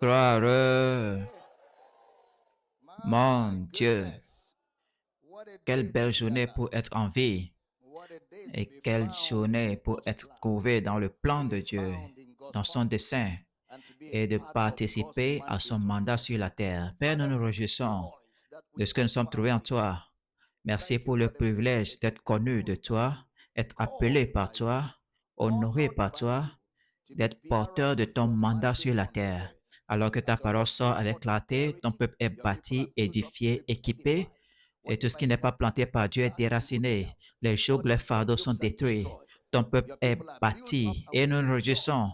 Gloire, mon Dieu, quelle belle journée pour être en vie et quelle journée pour être trouvé dans le plan de Dieu, dans son dessein et de participer à son mandat sur la terre. Père, nous nous réjouissons de ce que nous sommes trouvés en toi. Merci pour le privilège d'être connus de toi, être appelés par toi, honorés par toi, d'être porteur de ton mandat sur la terre. Alors que ta parole sort avec clarté, ton peuple est bâti, édifié, équipé, et tout ce qui n'est pas planté par Dieu est déraciné. Les jougs, les fardeaux sont détruits. Ton peuple est bâti, et nous nous réjouissons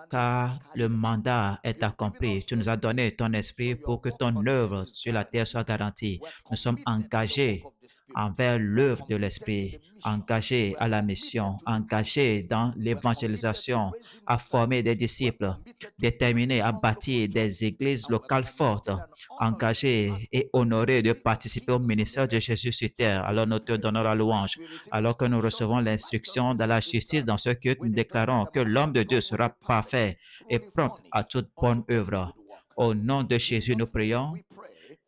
car le mandat est accompli. Tu nous as donné ton esprit pour que ton œuvre sur la terre soit garantie. Nous sommes engagés envers l'œuvre de l'esprit, engagés à la mission, engagés dans l'évangélisation, à former des disciples, déterminés à bâtir des églises locales fortes, engagés et honorés de participer au ministère de Jésus sur terre. Alors nous te donnons la louange. Alors que nous recevons l'instruction de la justice dans ce culte, nous déclarons que l'homme de Dieu sera parfait et prompt à toute bonne œuvre. Au nom de Jésus, nous prions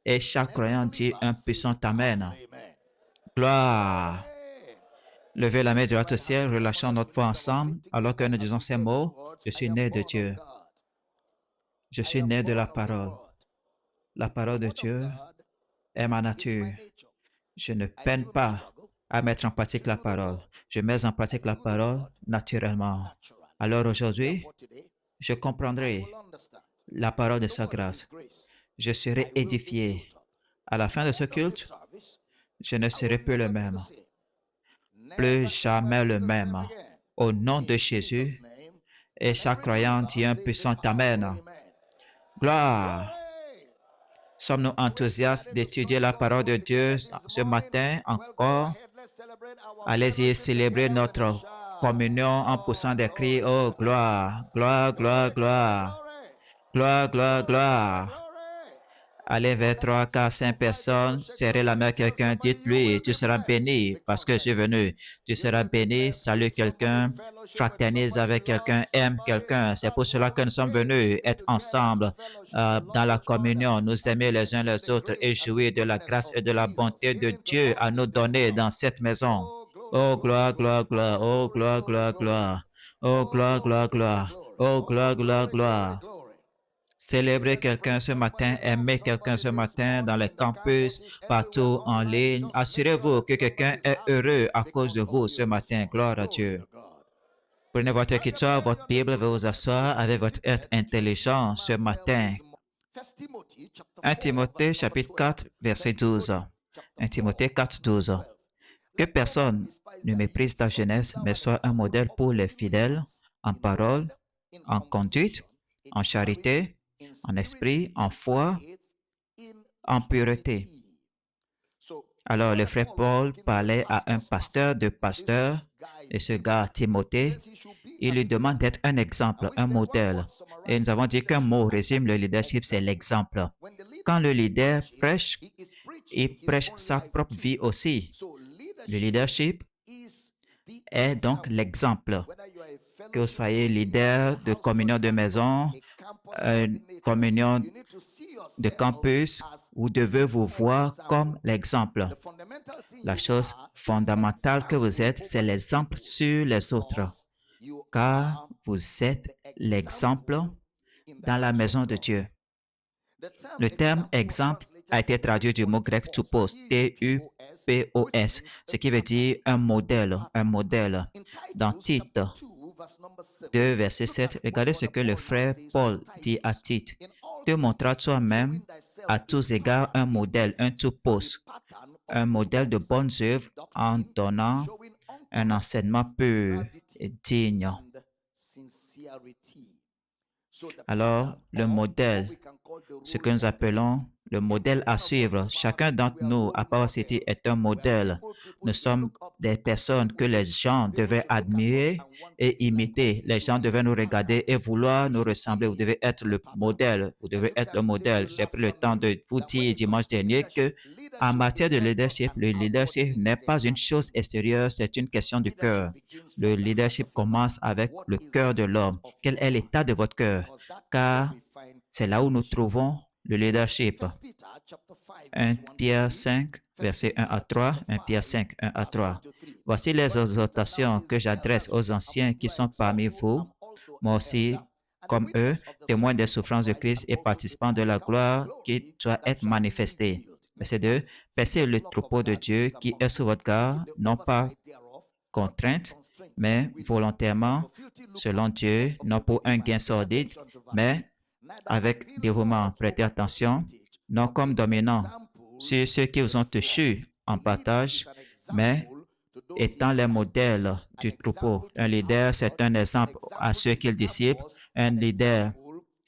et chaque croyant dit un puissant Amen. Gloire. Levez la main droite au ciel, relâchons notre foi ensemble alors que nous disons ces mots. Je suis né de Dieu. Je suis né de la parole. La parole de Dieu est ma nature. Je ne peine pas à mettre en pratique la parole. Je mets en pratique la parole naturellement. Alors aujourd'hui, je comprendrai la parole de sa grâce. Je serai édifié. À la fin de ce culte, je ne serai plus le même. Plus jamais le même. Au nom de Jésus, et chaque croyant dit un puissant Amen. Gloire. Sommes-nous enthousiastes d'étudier la parole de Dieu ce matin encore? Allez-y célébrer notre communion en poussant des cris. Oh, gloire, gloire, gloire, gloire. Gloire, gloire, gloire. Allez vers 3, 4, 5 personnes, serrez la main à quelqu'un, dites-lui, tu seras béni parce que je suis venu. Tu seras béni, salue quelqu'un, fraternise avec quelqu'un, aime quelqu'un. C'est pour cela que nous sommes venus être ensemble dans la communion, nous aimer les uns les autres et jouir de la grâce et de la bonté de Dieu à nous donner dans cette maison. Oh, gloire, gloire, gloire. Oh, gloire, gloire, gloire. Oh, gloire, gloire, gloire. Oh, gloire, gloire, gloire. Célébrez quelqu'un ce matin, aimez quelqu'un ce matin dans les campus, partout en ligne. Assurez-vous que quelqu'un est heureux à cause de vous ce matin. Gloire à Dieu. Prenez votre écriture, votre Bible, vous asseoir avec votre être intelligent ce matin. 1 Timothée chapitre 4, verset 12. 1 Timothée 4, 12. Que personne ne méprise ta jeunesse, mais soit un modèle pour les fidèles en parole, en conduite, en charité, en esprit, en foi, en pureté. Alors, le frère Paul parlait à un pasteur de pasteurs, et ce gars, Timothée, il lui demande d'être un exemple, un modèle. Et nous avons dit qu'un mot résume le leadership, c'est l'exemple. Quand le leader prêche, il prêche sa propre vie aussi. Le leadership est donc l'exemple. Que vous soyez leader de communion de maison, communion de campus, vous devez vous voir comme l'exemple. La chose fondamentale que vous êtes, c'est l'exemple sur les autres, car vous êtes l'exemple dans la maison de Dieu. Le terme exemple a été traduit du mot grec tupos, T-U-P-O-S, ce qui veut dire un modèle, un modèle. Dans Tite 2, verset 7, regardez ce que le frère Paul dit à Tite. Te montrer toi-même à tous égards un modèle, un tupos, un modèle de bonnes œuvres en donnant un enseignement pur et digne. Alors, le modèle, ce que nous appelons le modèle à suivre. Chacun d'entre nous, à Power City, est un modèle. Nous sommes des personnes que les gens devaient admirer et imiter. Les gens devaient nous regarder et vouloir nous ressembler. Vous devez être le modèle. Vous devez être le modèle. J'ai pris le temps de vous dire dimanche dernier que en matière de leadership, le leadership n'est pas une chose extérieure, c'est une question du cœur. Le leadership commence avec le cœur de l'homme. Quel est l'état de votre cœur? Car C'est là où nous trouvons le leadership. 1 Pierre 5, versets 1 à 3, 1 Pierre 5, 1 à 3. Voici les exhortations que j'adresse aux anciens qui sont parmi vous, moi aussi, comme eux, témoins des souffrances de Christ et participants de la gloire qui doit être manifestée. Verset 2. Percez le troupeau de Dieu qui est sous votre garde, non pas contrainte, mais volontairement, selon Dieu, non pour un gain sordide, mais avec dévouement. Prêtez attention, non comme dominant sur ceux qui vous ont touchés en partage, mais étant les modèles du troupeau. Un leader, c'est un exemple à ceux qu'il disciple. Un leader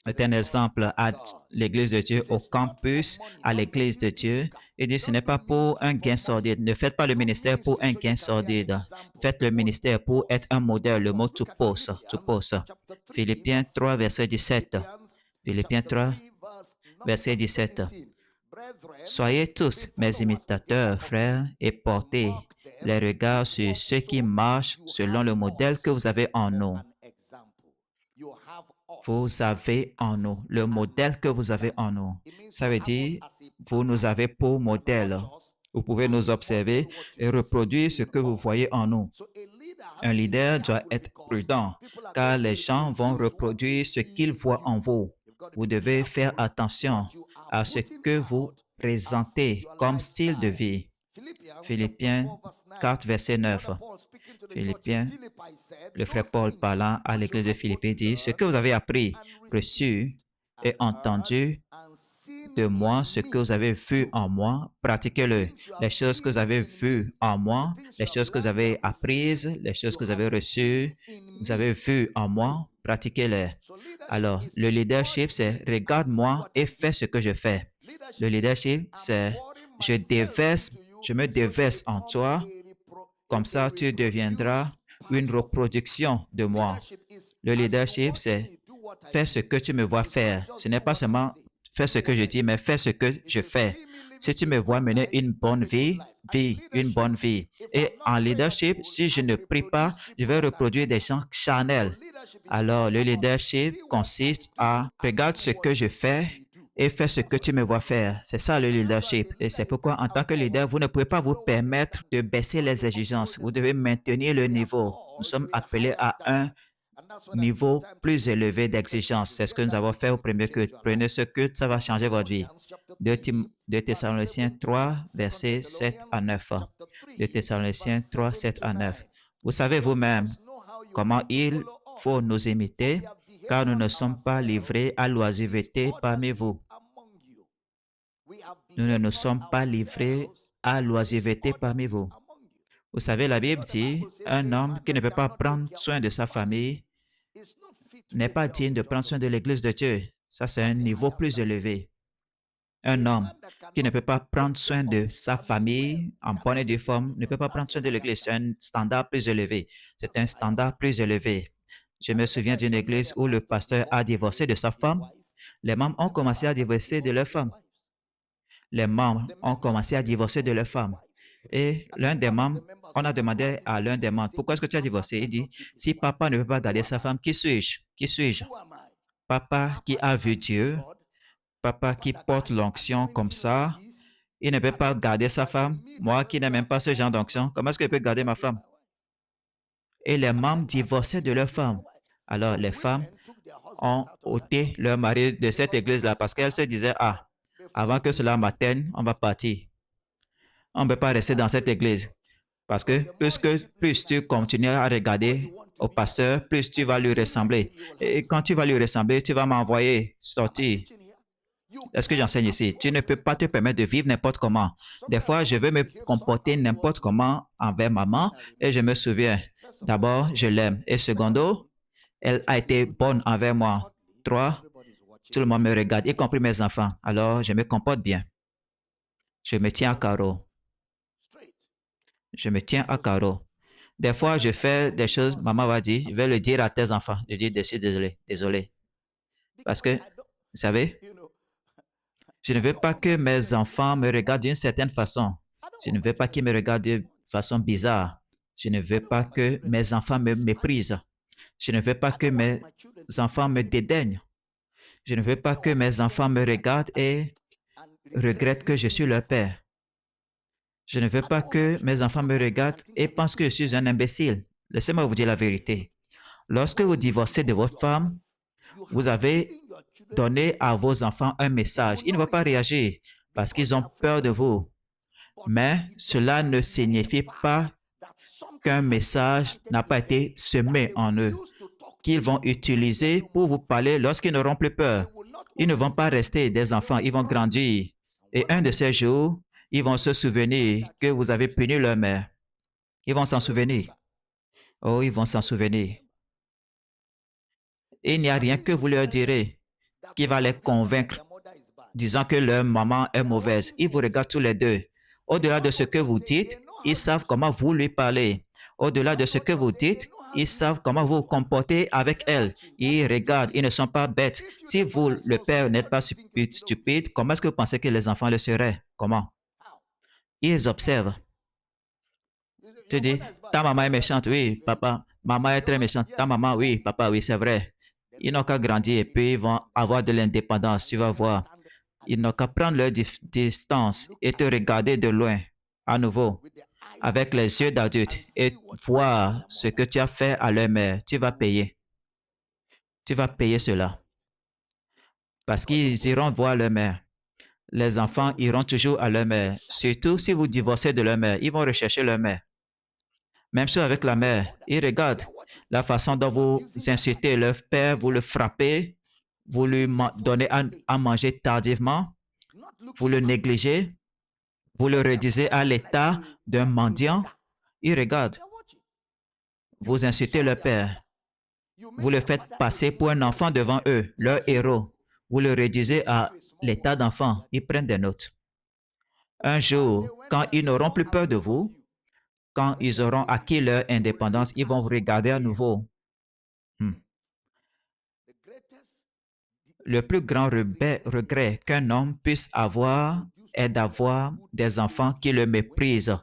est un exemple à l'Église de Dieu, au campus, à l'Église de Dieu. Il dit, ce n'est pas pour un gain sordide. Ne faites pas le ministère pour un gain sordide. Faites le ministère pour être un modèle. Le mot tupos. Philippiens 3, verset 17. Philippiens 3, verset 17. Soyez tous mes imitateurs, frères, et portez les regards sur ceux qui marchent selon le modèle que vous avez en nous. Vous avez en nous, le modèle que vous avez en nous. Ça veut dire, vous nous avez pour modèle. Vous pouvez nous observer et reproduire ce que vous voyez en nous. Un leader doit être prudent, car les gens vont reproduire ce qu'ils voient en vous. Vous devez faire attention à ce que vous présentez comme style de vie. Philippiens 4, verset 9. Philippiens, le frère Paul parlant à l'église de Philippe dit, ce que vous avez appris, reçu et entendu de moi, ce que vous avez vu en moi, pratiquez-le. Les choses que vous avez vues en moi, les choses que vous avez apprises, les choses que vous avez reçues, vous avez vues en moi, pratiquez-les. Alors, le leadership, c'est regarde-moi et fais ce que je fais. Le leadership, c'est je me déverse en toi, comme ça tu deviendras une reproduction de moi. Le leadership, c'est fais ce que tu me vois faire. Ce n'est pas seulement fais ce que je dis, mais fais ce que je fais. Si tu me vois mener une bonne vie, vis une bonne vie. Et en leadership, si je ne prie pas, je vais reproduire des gens charnels. Alors, le leadership consiste à regarde ce que je fais et fais ce que tu me vois faire. C'est ça le leadership. Et c'est pourquoi, en tant que leader, vous ne pouvez pas vous permettre de baisser les exigences. Vous devez maintenir le niveau. Nous sommes appelés à un niveau plus élevé d'exigence. C'est ce que nous avons fait au premier culte. Prenez ce culte, ça va changer votre vie. 2 Thessaloniciens 3, versets 7 à 9. 2 Thessaloniciens 3, 7 à 9. Vous savez vous-même comment il faut nous imiter, car nous ne sommes pas livrés à l'oisiveté parmi vous. Nous ne nous sommes pas livrés à l'oisiveté parmi vous. Vous savez, la Bible dit, un homme qui ne peut pas prendre soin de sa famille n'est pas digne de prendre soin de l'Église de Dieu. Ça, c'est un niveau plus élevé. Un homme qui ne peut pas prendre soin de sa famille en bonne et due forme ne peut pas prendre soin de l'Église. C'est un standard plus élevé. C'est un standard plus élevé. Je me souviens d'une église où le pasteur a divorcé de sa femme. Les membres ont commencé à divorcer de leur femme. Les membres ont commencé à divorcer de leur femme. Et l'un des membres, on a demandé à l'un des membres, pourquoi est-ce que tu as divorcé? Il dit, si papa ne peut pas garder sa femme, qui suis-je? Qui suis-je? Papa qui a vu Dieu, papa qui porte l'onction comme ça, il ne peut pas garder sa femme. Moi qui n'ai même pas ce genre d'onction, comment est-ce que je peux garder ma femme? Et les membres divorçaient de leur femme. Alors les femmes ont ôté leur mari de cette église-là parce qu'elles se disaient, ah, avant que cela m'atteigne, on va partir. On ne peut pas rester dans cette église. Parce que plus tu continues à regarder au pasteur, plus tu vas lui ressembler. Et quand tu vas lui ressembler, tu vas m'envoyer sortir. Est-ce que j'enseigne ici? Tu ne peux pas te permettre de vivre n'importe comment. Des fois, je veux me comporter n'importe comment envers maman et je me souviens, d'abord, je l'aime. Et secondo, elle a été bonne envers moi. 3, tout le monde me regarde, y compris mes enfants. Alors, je me comporte bien. Je me tiens à carreau. Je me tiens à carreau. Des fois, je fais des choses, maman va dire, je vais le dire à tes enfants. Je dis, je suis désolé, désolé. Parce que, vous savez, je ne veux pas que mes enfants me regardent d'une certaine façon. Je ne veux pas qu'ils me regardent de façon bizarre. Je ne veux pas que mes enfants me méprisent. Je ne veux pas que mes enfants me dédaignent. Je ne veux pas que mes enfants me regardent et regrettent que je suis leur père. Je ne veux pas que mes enfants me regardent et pensent que je suis un imbécile. Laissez-moi vous dire la vérité. Lorsque vous divorcez de votre femme, vous avez donné à vos enfants un message. Ils ne vont pas réagir parce qu'ils ont peur de vous. Mais cela ne signifie pas qu'un message n'a pas été semé en eux, qu'ils vont utiliser pour vous parler lorsqu'ils n'auront plus peur. Ils ne vont pas rester des enfants, ils vont grandir. Et un de ces jours, ils vont se souvenir que vous avez puni leur mère. Ils vont s'en souvenir. Oh, ils vont s'en souvenir. Et il n'y a rien que vous leur direz qui va les convaincre, disant que leur maman est mauvaise. Ils vous regardent tous les deux. Au-delà de ce que vous dites, ils savent comment vous lui parlez. Au-delà de ce que vous dites, ils savent comment vous vous comportez avec elle. Ils regardent, ils ne sont pas bêtes. Si vous, le père, n'êtes pas stupide, comment est-ce que vous pensez que les enfants le seraient? Comment? Ils observent. Tu dis, ta maman est méchante, oui, papa. Maman est très méchante. Ta maman, oui, papa, oui, c'est vrai. Ils n'ont qu'à grandir et puis ils vont avoir de l'indépendance, tu vas voir. Ils n'ont qu'à prendre leur distance et te regarder de loin, à nouveau, avec les yeux d'adulte et voir ce que tu as fait à leur mère. Tu vas payer. Tu vas payer cela. Parce qu'ils iront voir leur mère. Les enfants iront toujours à leur mère. Surtout si vous divorcez de leur mère, ils vont rechercher leur mère. Même chose avec la mère. Ils regardent la façon dont vous insultez leur père, vous le frappez, vous lui donnez à manger tardivement, vous le négligez, vous le réduisez à l'état d'un mendiant. Ils regardent. Vous insultez leur père. Vous le faites passer pour un enfant devant eux, leur héros. Vous le réduisez à l'état d'enfant. Ils prennent des notes. Un jour, quand ils n'auront plus peur de vous, quand ils auront acquis leur indépendance, ils vont vous regarder à nouveau. Le plus grand regret qu'un homme puisse avoir est d'avoir des enfants qui le méprisent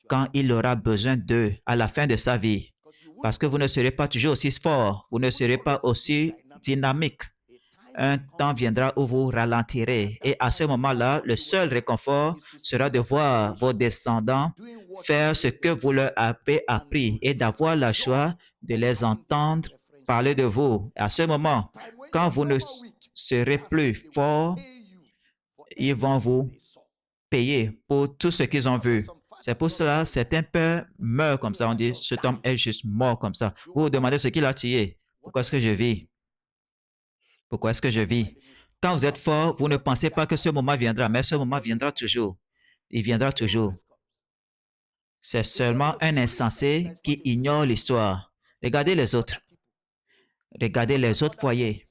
quand il aura besoin d'eux à la fin de sa vie. Parce que vous ne serez pas toujours aussi fort, vous ne serez pas aussi dynamique. Un temps viendra où vous ralentirez et à ce moment-là, le seul réconfort sera de voir vos descendants faire ce que vous leur avez appris et d'avoir la joie de les entendre parler de vous. À ce moment, quand vous ne serez plus fort, ils vont vous payer pour tout ce qu'ils ont vu. C'est pour cela que certains pères meurent comme ça. On dit, cet homme est juste mort comme ça. Vous vous demandez ce qu'il a tué. Pourquoi est-ce que je vis? Pourquoi est-ce que je vis? Quand vous êtes fort, vous ne pensez pas que ce moment viendra, mais ce moment viendra toujours. Il viendra toujours. C'est seulement un insensé qui ignore l'histoire. Regardez les autres. Regardez les autres foyers.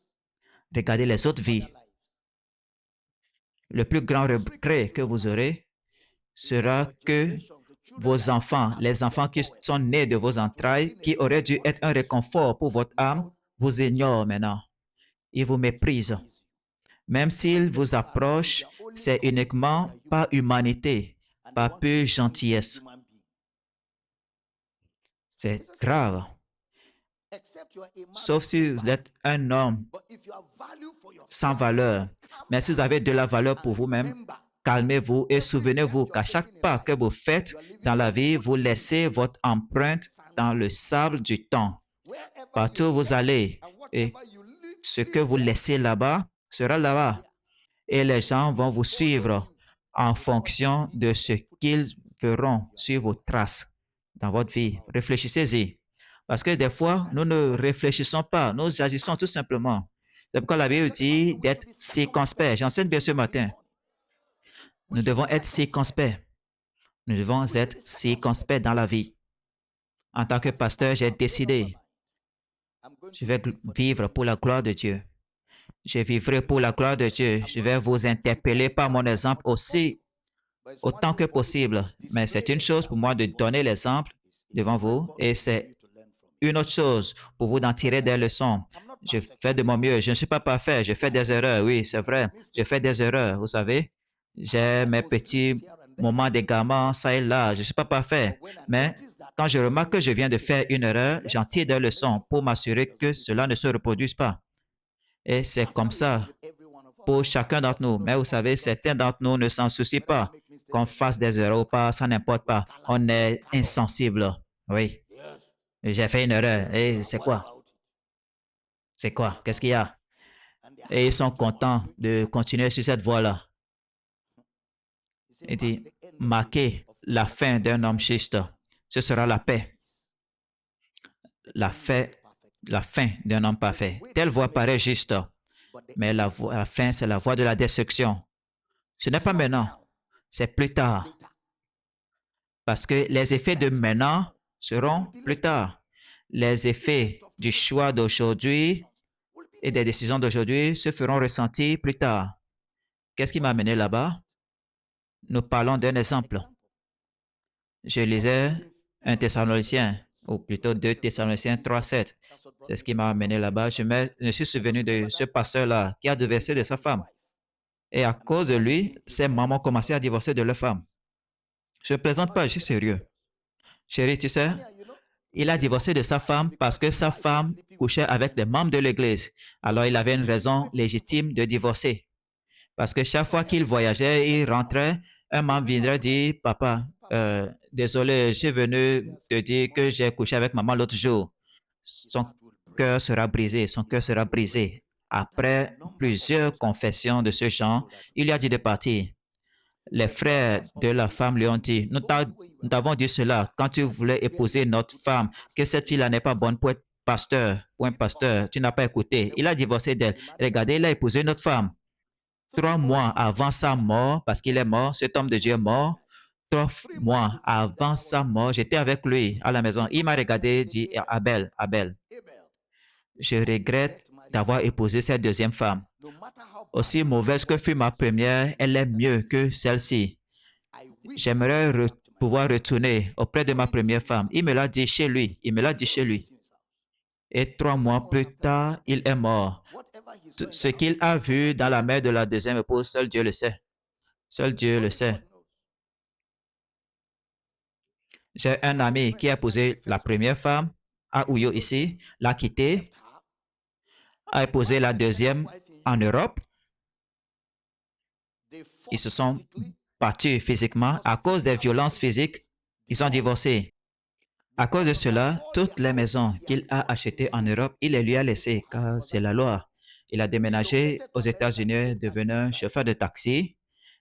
Regardez les autres vies. Le plus grand regret que vous aurez sera que vos enfants, les enfants qui sont nés de vos entrailles, qui auraient dû être un réconfort pour votre âme, vous ignorent maintenant. Ils vous méprisent. Même s'ils vous approchent, c'est uniquement par humanité, par pure gentillesse. C'est grave. Sauf si vous êtes un homme sans valeur. Mais si vous avez de la valeur pour vous-même, calmez-vous et souvenez-vous qu'à chaque pas que vous faites dans la vie, vous laissez votre empreinte dans le sable du temps. Partout où vous allez, et ce que vous laissez là-bas sera là-bas. Et les gens vont vous suivre en fonction de ce qu'ils verront sur vos traces dans votre vie. Réfléchissez-y. Parce que des fois, nous ne réfléchissons pas, nous agissons tout simplement. C'est pourquoi la Bible dit d'être circonspect. J'enseigne bien ce matin. Nous devons être circonspects. Nous devons être circonspects dans la vie. En tant que pasteur, j'ai décidé, je vais vivre pour la gloire de Dieu. Je vivrai pour la gloire de Dieu. Je vais vous interpeller par mon exemple aussi, autant que possible. Mais c'est une chose pour moi de donner l'exemple devant vous et c'est une autre chose pour vous d'en tirer des leçons. Je fais de mon mieux. Je ne suis pas parfait. Je fais des erreurs. Oui, c'est vrai. Je fais des erreurs, vous savez. J'ai mes petits moments d'égarement, ça et là. Je ne suis pas parfait. Mais quand je remarque que je viens de faire une erreur, j'en tire des leçons pour m'assurer que cela ne se reproduise pas. Et c'est comme ça pour chacun d'entre nous. Mais vous savez, certains d'entre nous ne s'en soucient pas. Qu'on fasse des erreurs ou pas, ça n'importe pas. On est insensible. Oui, j'ai fait une erreur. Et c'est quoi? C'est quoi? Qu'est-ce qu'il y a? Et ils sont contents de continuer sur cette voie-là. Il dit, marquer la fin d'un homme juste, ce sera la paix. La, fait, la fin d'un homme parfait. Telle voie paraît juste, mais la fin, c'est la voie de la destruction. Ce n'est pas maintenant, c'est plus tard. Parce que les effets de maintenant seront plus tard. Les effets du choix d'aujourd'hui et des décisions d'aujourd'hui se feront ressentir plus tard. Qu'est-ce qui m'a amené là-bas? Nous parlons d'un exemple. Je lisais un Thessalonicien, ou plutôt 2 Thessaloniciens 3:7. C'est ce qui m'a amené là-bas. Je suis souvenu de ce pasteur-là qui a divorcé de sa femme. Et à cause de lui, ses mamans ont commencé à divorcer de leur femme. Je ne plaisante pas, je suis sérieux. Chérie, tu sais, il a divorcé de sa femme parce que sa femme couchait avec des membres de l'Église. Alors il avait une raison légitime de divorcer. Parce que chaque fois qu'il voyageait, il rentrait, un membre viendrait dire, Papa, désolé, je suis venu te dire que j'ai couché avec maman l'autre jour. Son cœur sera brisé, son cœur sera brisé. Après plusieurs confessions de ce genre, il lui a dit de partir. Les frères de la femme lui ont dit, nous t'avons dit cela quand tu voulais épouser notre femme, que cette fille-là n'est pas bonne pour être pasteur, pour un pasteur. Tu n'as pas écouté. Il a divorcé d'elle. Regardez, il a épousé notre femme. 3 mois avant sa mort, parce qu'il est mort, cet homme de Dieu est mort. 3 mois avant sa mort, j'étais avec lui à la maison. Il m'a regardé et dit, Abel, Abel, je regrette d'avoir épousé cette deuxième femme. Aussi mauvaise que fut ma première, elle est mieux que celle-ci. J'aimerais pouvoir retourner auprès de ma première femme. Il me l'a dit chez lui. Il me l'a dit chez lui. Et 3 mois plus tard, il est mort. Ce qu'il a vu dans la mère de la deuxième épouse, seul Dieu le sait. Seul Dieu le sait. J'ai un ami qui a épousé la première femme à Ouyo ici, l'a quittée, a épousé la deuxième en Europe. Ils se sont battus physiquement à cause des violences physiques. Ils ont divorcé. À cause de cela, toutes les maisons qu'il a achetées en Europe, il les lui a laissées, car c'est la loi. Il a déménagé aux États-Unis, devenu chauffeur de taxi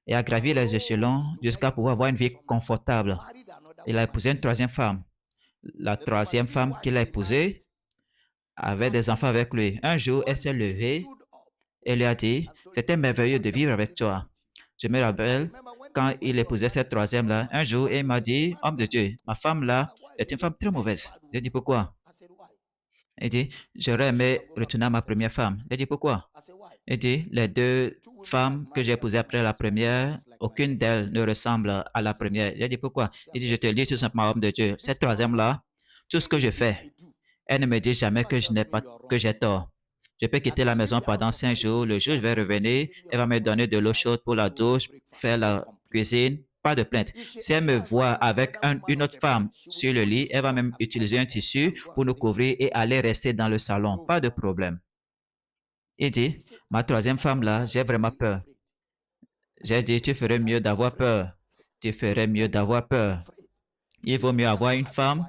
et a gravi les échelons jusqu'à pouvoir avoir une vie confortable. Il a épousé une troisième femme. La troisième femme qu'il a épousée avait des enfants avec lui. Un jour, elle s'est levée et lui a dit, c'était merveilleux de vivre avec toi. Je me rappelle quand il épousait cette troisième-là, un jour, il m'a dit, homme de Dieu, ma femme-là est une femme très mauvaise. J'ai dit, pourquoi? Il dit, j'aurais aimé retourner à ma première femme. J'ai dit, pourquoi? Il dit, les 2 femmes que j'ai épousées après la première, aucune d'elles ne ressemble à la première. J'ai dit, pourquoi? Il dit, je te le dis tout simplement, homme de Dieu, cette troisième-là, tout ce que je fais, elle ne me dit jamais que je n'ai pas, que j'ai tort. Je peux quitter la maison pendant 5 jours. Le jour où je vais revenir, elle va me donner de l'eau chaude pour la douche, faire la cuisine. Pas de plainte. Si elle me voit avec une autre femme sur le lit, elle va même utiliser un tissu pour nous couvrir et aller rester dans le salon. Pas de problème. Il dit, ma troisième femme là, j'ai vraiment peur. J'ai dit, tu ferais mieux d'avoir peur. Tu ferais mieux d'avoir peur. Il vaut mieux avoir une femme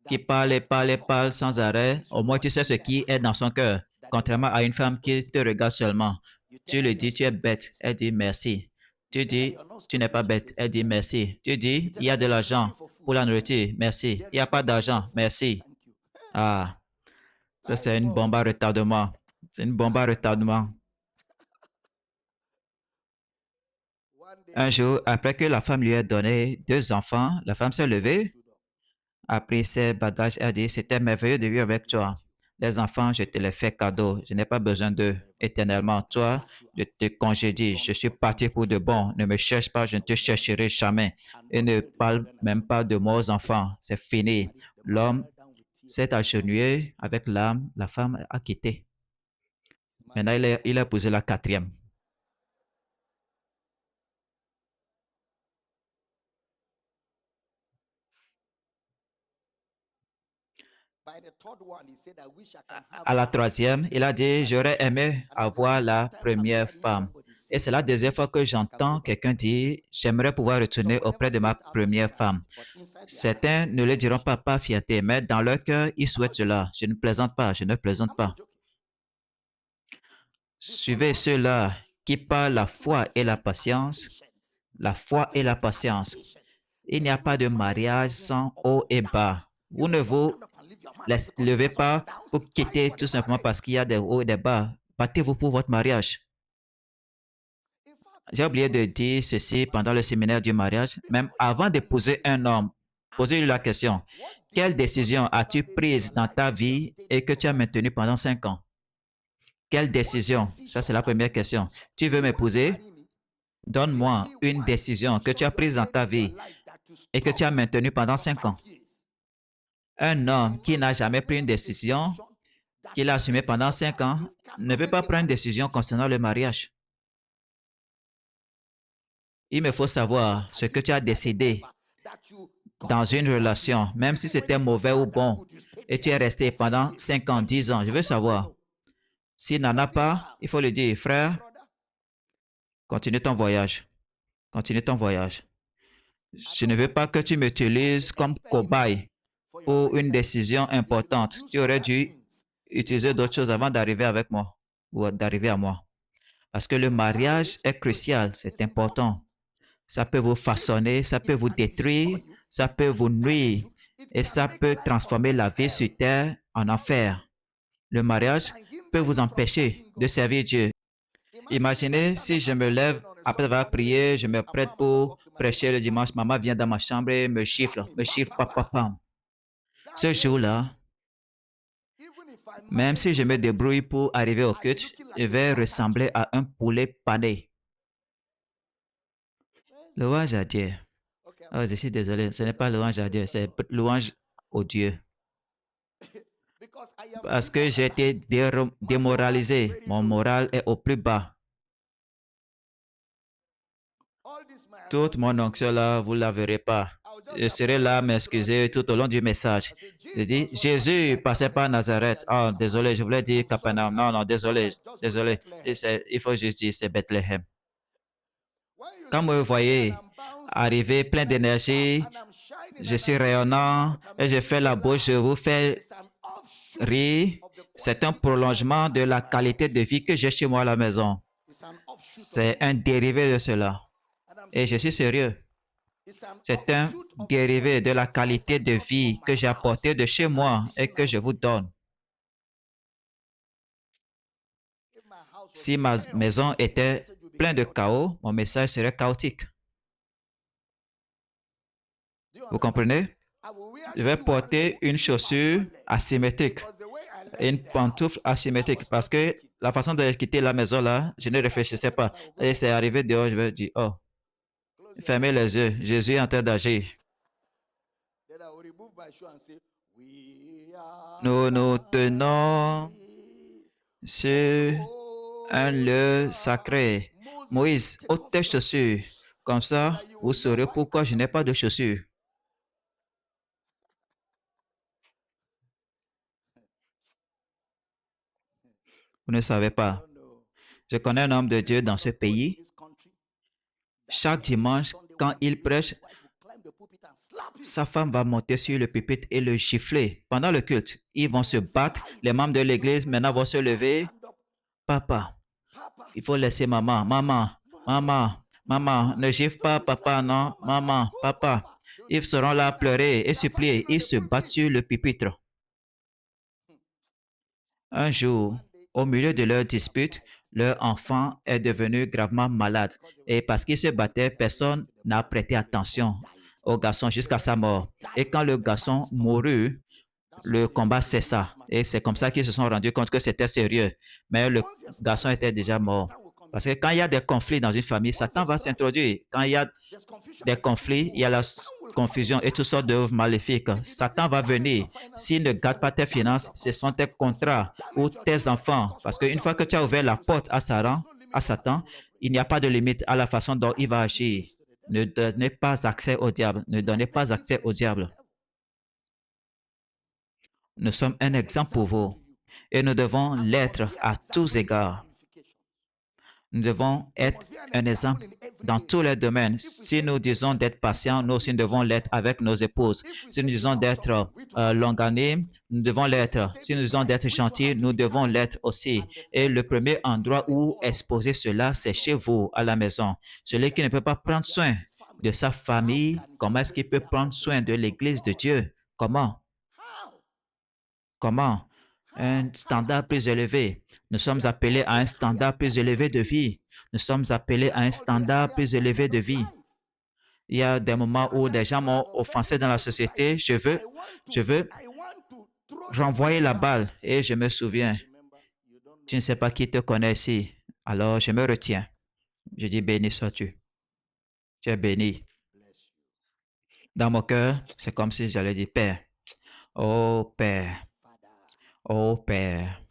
qui parle et parle et parle sans arrêt. Au moins, tu sais ce qui est dans son cœur. Contrairement à une femme qui te regarde seulement. Tu lui dis, tu es bête. Elle dit merci. Tu dis, tu n'es pas bête. Elle dit merci. Tu dis, il y a de l'argent pour la nourriture. Merci. Il n'y a pas d'argent. Merci. Ah, ça c'est une bombe à retardement. C'est une bombe à retardement. Un jour, après que la femme lui ait donné 2 enfants, la femme s'est levée, a pris ses bagages et a dit, c'était merveilleux de vivre avec toi. Les enfants, je te les fais cadeau. Je n'ai pas besoin d'eux éternellement. Toi, je te congédie. Je suis parti pour de bon. Ne me cherche pas, je ne te chercherai jamais. Et ne parle même pas de moi aux enfants. C'est fini. L'homme s'est agenouillé avec l'âme. La femme a quitté. Maintenant, il a épousé la quatrième. À la troisième, il a dit, j'aurais aimé avoir la première femme. Et c'est la deuxième fois que j'entends quelqu'un dire, j'aimerais pouvoir retourner auprès de ma première femme. Certains ne le diront pas par fierté, mais dans leur cœur, ils souhaitent cela. Je ne plaisante pas, je ne plaisante pas. Suivez ceux-là qui par la foi et la patience, la foi et la patience. Il n'y a pas de mariage sans haut et bas. Vous ne vous levez pas pour quitter tout simplement parce qu'il y a des hauts et des bas. Battez-vous pour votre mariage. J'ai oublié de dire ceci pendant le séminaire du mariage. Même avant d'épouser un homme, posez-lui la question. Quelle décision as-tu prise dans ta vie et que tu as maintenue pendant 5 ans? Quelle décision? Ça, c'est la première question. Tu veux m'épouser? Donne-moi une décision que tu as prise dans ta vie et que tu as maintenue pendant 5 ans. Un homme qui n'a jamais pris une décision, qu'il a assumée pendant 5 ans, ne peut pas prendre une décision concernant le mariage. Il me faut savoir ce que tu as décidé dans une relation, même si c'était mauvais ou bon, et tu es resté pendant 5 ans, 10 ans. Je veux savoir. S'il n'en a pas, il faut lui dire, frère, continue ton voyage. Continue ton voyage. Je ne veux pas que tu m'utilises comme cobaye pour une décision importante. Tu aurais dû utiliser d'autres choses avant d'arriver avec moi ou d'arriver à moi. Parce que le mariage est crucial, c'est important. Ça peut vous façonner, ça peut vous détruire, ça peut vous nuire et ça peut transformer la vie sur terre en enfer. Le mariage peut vous empêcher de servir Dieu. Imaginez si je me lève après avoir prié, je me prête pour prêcher le dimanche, maman vient dans ma chambre et me chiffle, papa, pam. Ce jour-là, même si je me débrouille pour arriver au culte, je vais ressembler à un poulet pané. Louange à Dieu. Oh, je suis désolé, ce n'est pas louange à Dieu, c'est louange au Dieu. Parce que j'ai été démoralisé, mon moral est au plus bas. Toute mon onction là, vous ne la verrez pas. Je serai là à m'excuser tout au long du message. Je dis, Jésus passait par Nazareth. Oh, désolé, je voulais dire Capernaum. Non, non, désolé, désolé. Il faut juste dire c'est Bethléem. Quand vous me voyez arriver plein d'énergie, je suis rayonnant et je fais la bouche, je vous fais rire. C'est un prolongement de la qualité de vie que j'ai chez moi à la maison. C'est un dérivé de cela. Et je suis sérieux. C'est un dérivé de la qualité de vie que j'ai apporté de chez moi et que je vous donne. Si ma maison était pleine de chaos, mon message serait chaotique. Vous comprenez? Je vais porter une chaussure asymétrique et une pantoufle asymétrique parce que la façon de quitter la maison là, je ne réfléchissais pas. Et c'est arrivé dehors, je vais dire, oh, fermez les yeux, Jésus est en train d'agir. Nous nous tenons sur un lieu sacré. Moïse, ôte tes chaussures. Comme ça, vous saurez pourquoi je n'ai pas de chaussures. Vous ne savez pas. Je connais un homme de Dieu dans ce pays. Chaque dimanche, quand il prêche, sa femme va monter sur le pupitre et le gifler pendant le culte. Ils vont se battre. Les membres de l'église maintenant vont se lever. Papa, il faut laisser maman. Maman, maman, maman, ne gifle pas papa, non. Maman, papa. Ils seront là à pleurer et supplier. Ils se battent sur le pupitre. Un jour, au milieu de leur dispute, leur enfant est devenu gravement malade. Et parce qu'ils se battaient, personne n'a prêté attention au garçon jusqu'à sa mort. Et quand le garçon mourut, le combat cessa. Et c'est comme ça qu'ils se sont rendus compte que c'était sérieux. Mais le garçon était déjà mort. Parce que quand il y a des conflits dans une famille, Satan va s'introduire. Quand il y a des conflits, il y a la confusion et toutes sortes d'œuvres maléfiques. Satan va venir. S'il ne garde pas tes finances, ce sont tes contrats ou tes enfants. Parce qu'une fois que tu as ouvert la porte à Satan, il n'y a pas de limite à la façon dont il va agir. Ne donnez pas accès au diable. Ne donnez pas accès au diable. Nous sommes un exemple pour vous et nous devons l'être à tous égards. Nous devons être un exemple dans tous les domaines. Si nous disons d'être patients, nous aussi devons l'être avec nos épouses. Si nous disons d'être longanime, nous devons l'être. Si nous disons d'être gentils, nous devons l'être aussi. Et le premier endroit où exposer cela, c'est chez vous, à la maison. Celui qui ne peut pas prendre soin de sa famille, comment est-ce qu'il peut prendre soin de l'Église de Dieu? Comment? Comment? Un standard plus élevé. Nous sommes appelés à un standard plus élevé de vie. Nous sommes appelés à un standard plus élevé de vie. Il y a des moments où des gens m'ont offensé dans la société. Je veux renvoyer la balle. Et je me souviens, tu ne sais pas qui te connaît ici. Alors je me retiens. Je dis, béni sois-tu. Tu es béni. Dans mon cœur, c'est comme si j'allais dire, Père, oh Père, oh Père,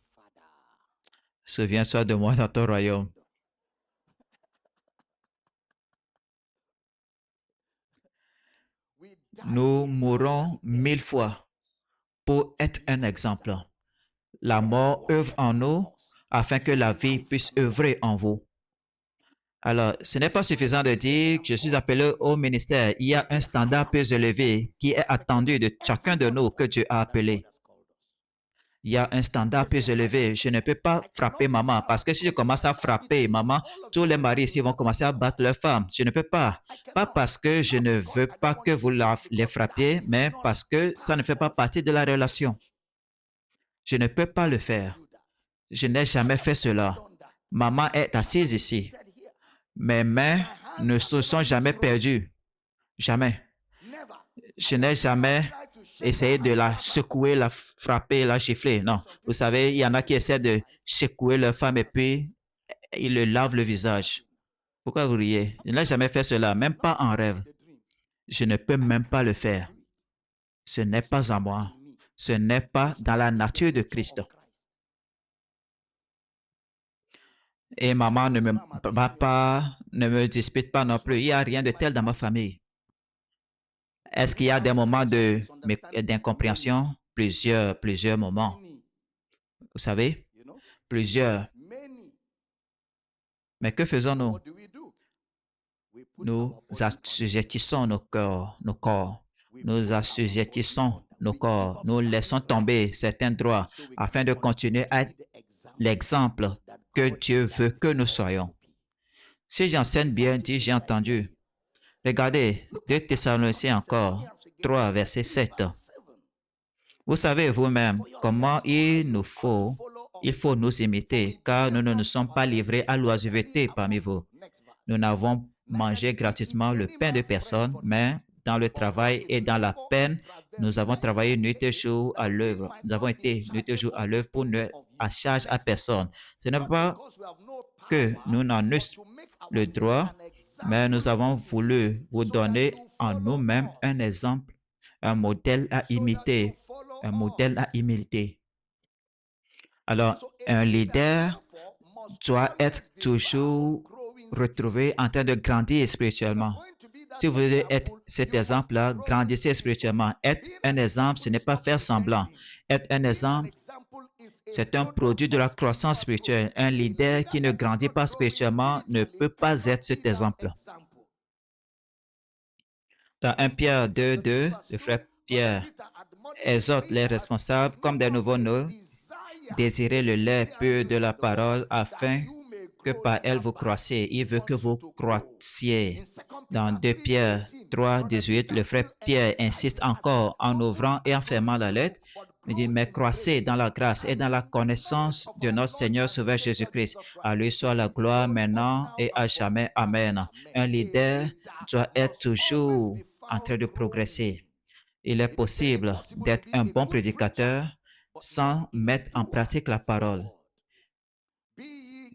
souviens-toi de moi dans ton royaume. Nous mourrons 1000 fois pour être un exemple. La mort œuvre en nous afin que la vie puisse œuvrer en vous. Alors, ce n'est pas suffisant de dire que je suis appelé au ministère. Il y a un standard plus élevé qui est attendu de chacun de nous que Dieu a appelé. Il y a un standard plus élevé. Je ne peux pas frapper maman parce que si je commence à frapper maman, tous les maris ici vont commencer à battre leurs femmes. Je ne peux pas. Pas parce que je ne veux pas que vous les frappiez, mais parce que ça ne fait pas partie de la relation. Je ne peux pas le faire. Je n'ai jamais fait cela. Maman est assise ici. Mes mains ne se sont jamais perdues. Jamais. Je n'ai jamais essayé de la secouer, la frapper, la gifler. Non. Vous savez, il y en a qui essaient de secouer leur femme et puis ils le lavent le visage. Pourquoi vous riez? Je n'ai jamais fait cela, même pas en rêve. Je ne peux même pas le faire. Ce n'est pas à moi. Ce n'est pas dans la nature de Christ. Et maman ne me bat pas, ne me dispute pas non plus. Il n'y a rien de tel dans ma famille. Est-ce qu'il y a des moments d'incompréhension? Plusieurs moments. Vous savez, plusieurs. Mais que faisons-nous? Nous assujettissons nos corps. Nous assujettissons nos corps. Nous laissons tomber certains droits afin de continuer à être l'exemple que Dieu veut que nous soyons. Si j'enseigne bien, dit j'ai entendu. Regardez, 2 Thessaloniciens encore, 3, verset 7. Vous savez vous-même comment il faut nous imiter, car nous ne nous sommes pas livrés à l'oisiveté parmi vous. Nous n'avons mangé gratuitement le pain de personne, mais dans le travail et dans la peine, nous avons travaillé nuit et jour à l'œuvre. Nous avons été nuit et jour à l'œuvre pour ne à charge à personne. Ce n'est pas que nous n'en eussions le droit, mais nous avons voulu vous donner en nous-mêmes un exemple, un modèle à imiter, un modèle à imiter. Alors, un leader doit être toujours retrouvé en train de grandir spirituellement. Si vous voulez être cet exemple-là, grandissez spirituellement. Être un exemple, ce n'est pas faire semblant. Être un exemple, c'est un produit de la croissance spirituelle. Un leader qui ne grandit pas spirituellement ne peut pas être cet exemple. Dans 1 Pierre 2, 2, le frère Pierre exhorte les responsables comme des nouveaux-nés, désirez le lait pur de la parole afin que par elle vous croissiez. Il veut que vous croissiez. Dans 2 Pierre 3, 18, le frère Pierre insiste encore en ouvrant et en fermant la lettre. Il dit, mais croissez dans la grâce et dans la connaissance de notre Seigneur Sauveur Jésus-Christ. À lui soit la gloire maintenant et à jamais. Amen. Un leader doit être toujours en train de progresser. Il est possible d'être un bon prédicateur sans mettre en pratique la parole.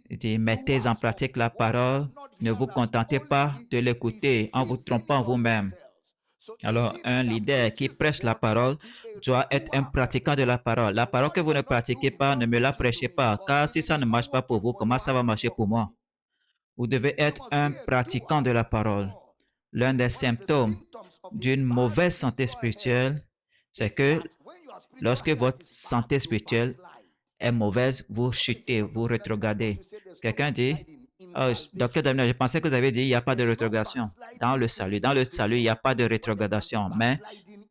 Il dit, mettez en pratique la parole, ne vous contentez pas de l'écouter en vous trompant vous-même. Alors, un leader qui prêche la parole doit être un pratiquant de la parole. La parole que vous ne pratiquez pas, ne me la prêchez pas, car si ça ne marche pas pour vous, comment ça va marcher pour moi? Vous devez être un pratiquant de la parole. L'un des symptômes d'une mauvaise santé spirituelle, c'est que lorsque votre santé spirituelle est mauvaise, vous chutez, vous rétrogradez. Quelqu'un dit, oh, docteur Damien, je pensais que vous avez dit il n'y a pas de rétrogradation dans le salut. Dans le salut, il n'y a pas de rétrogradation, mais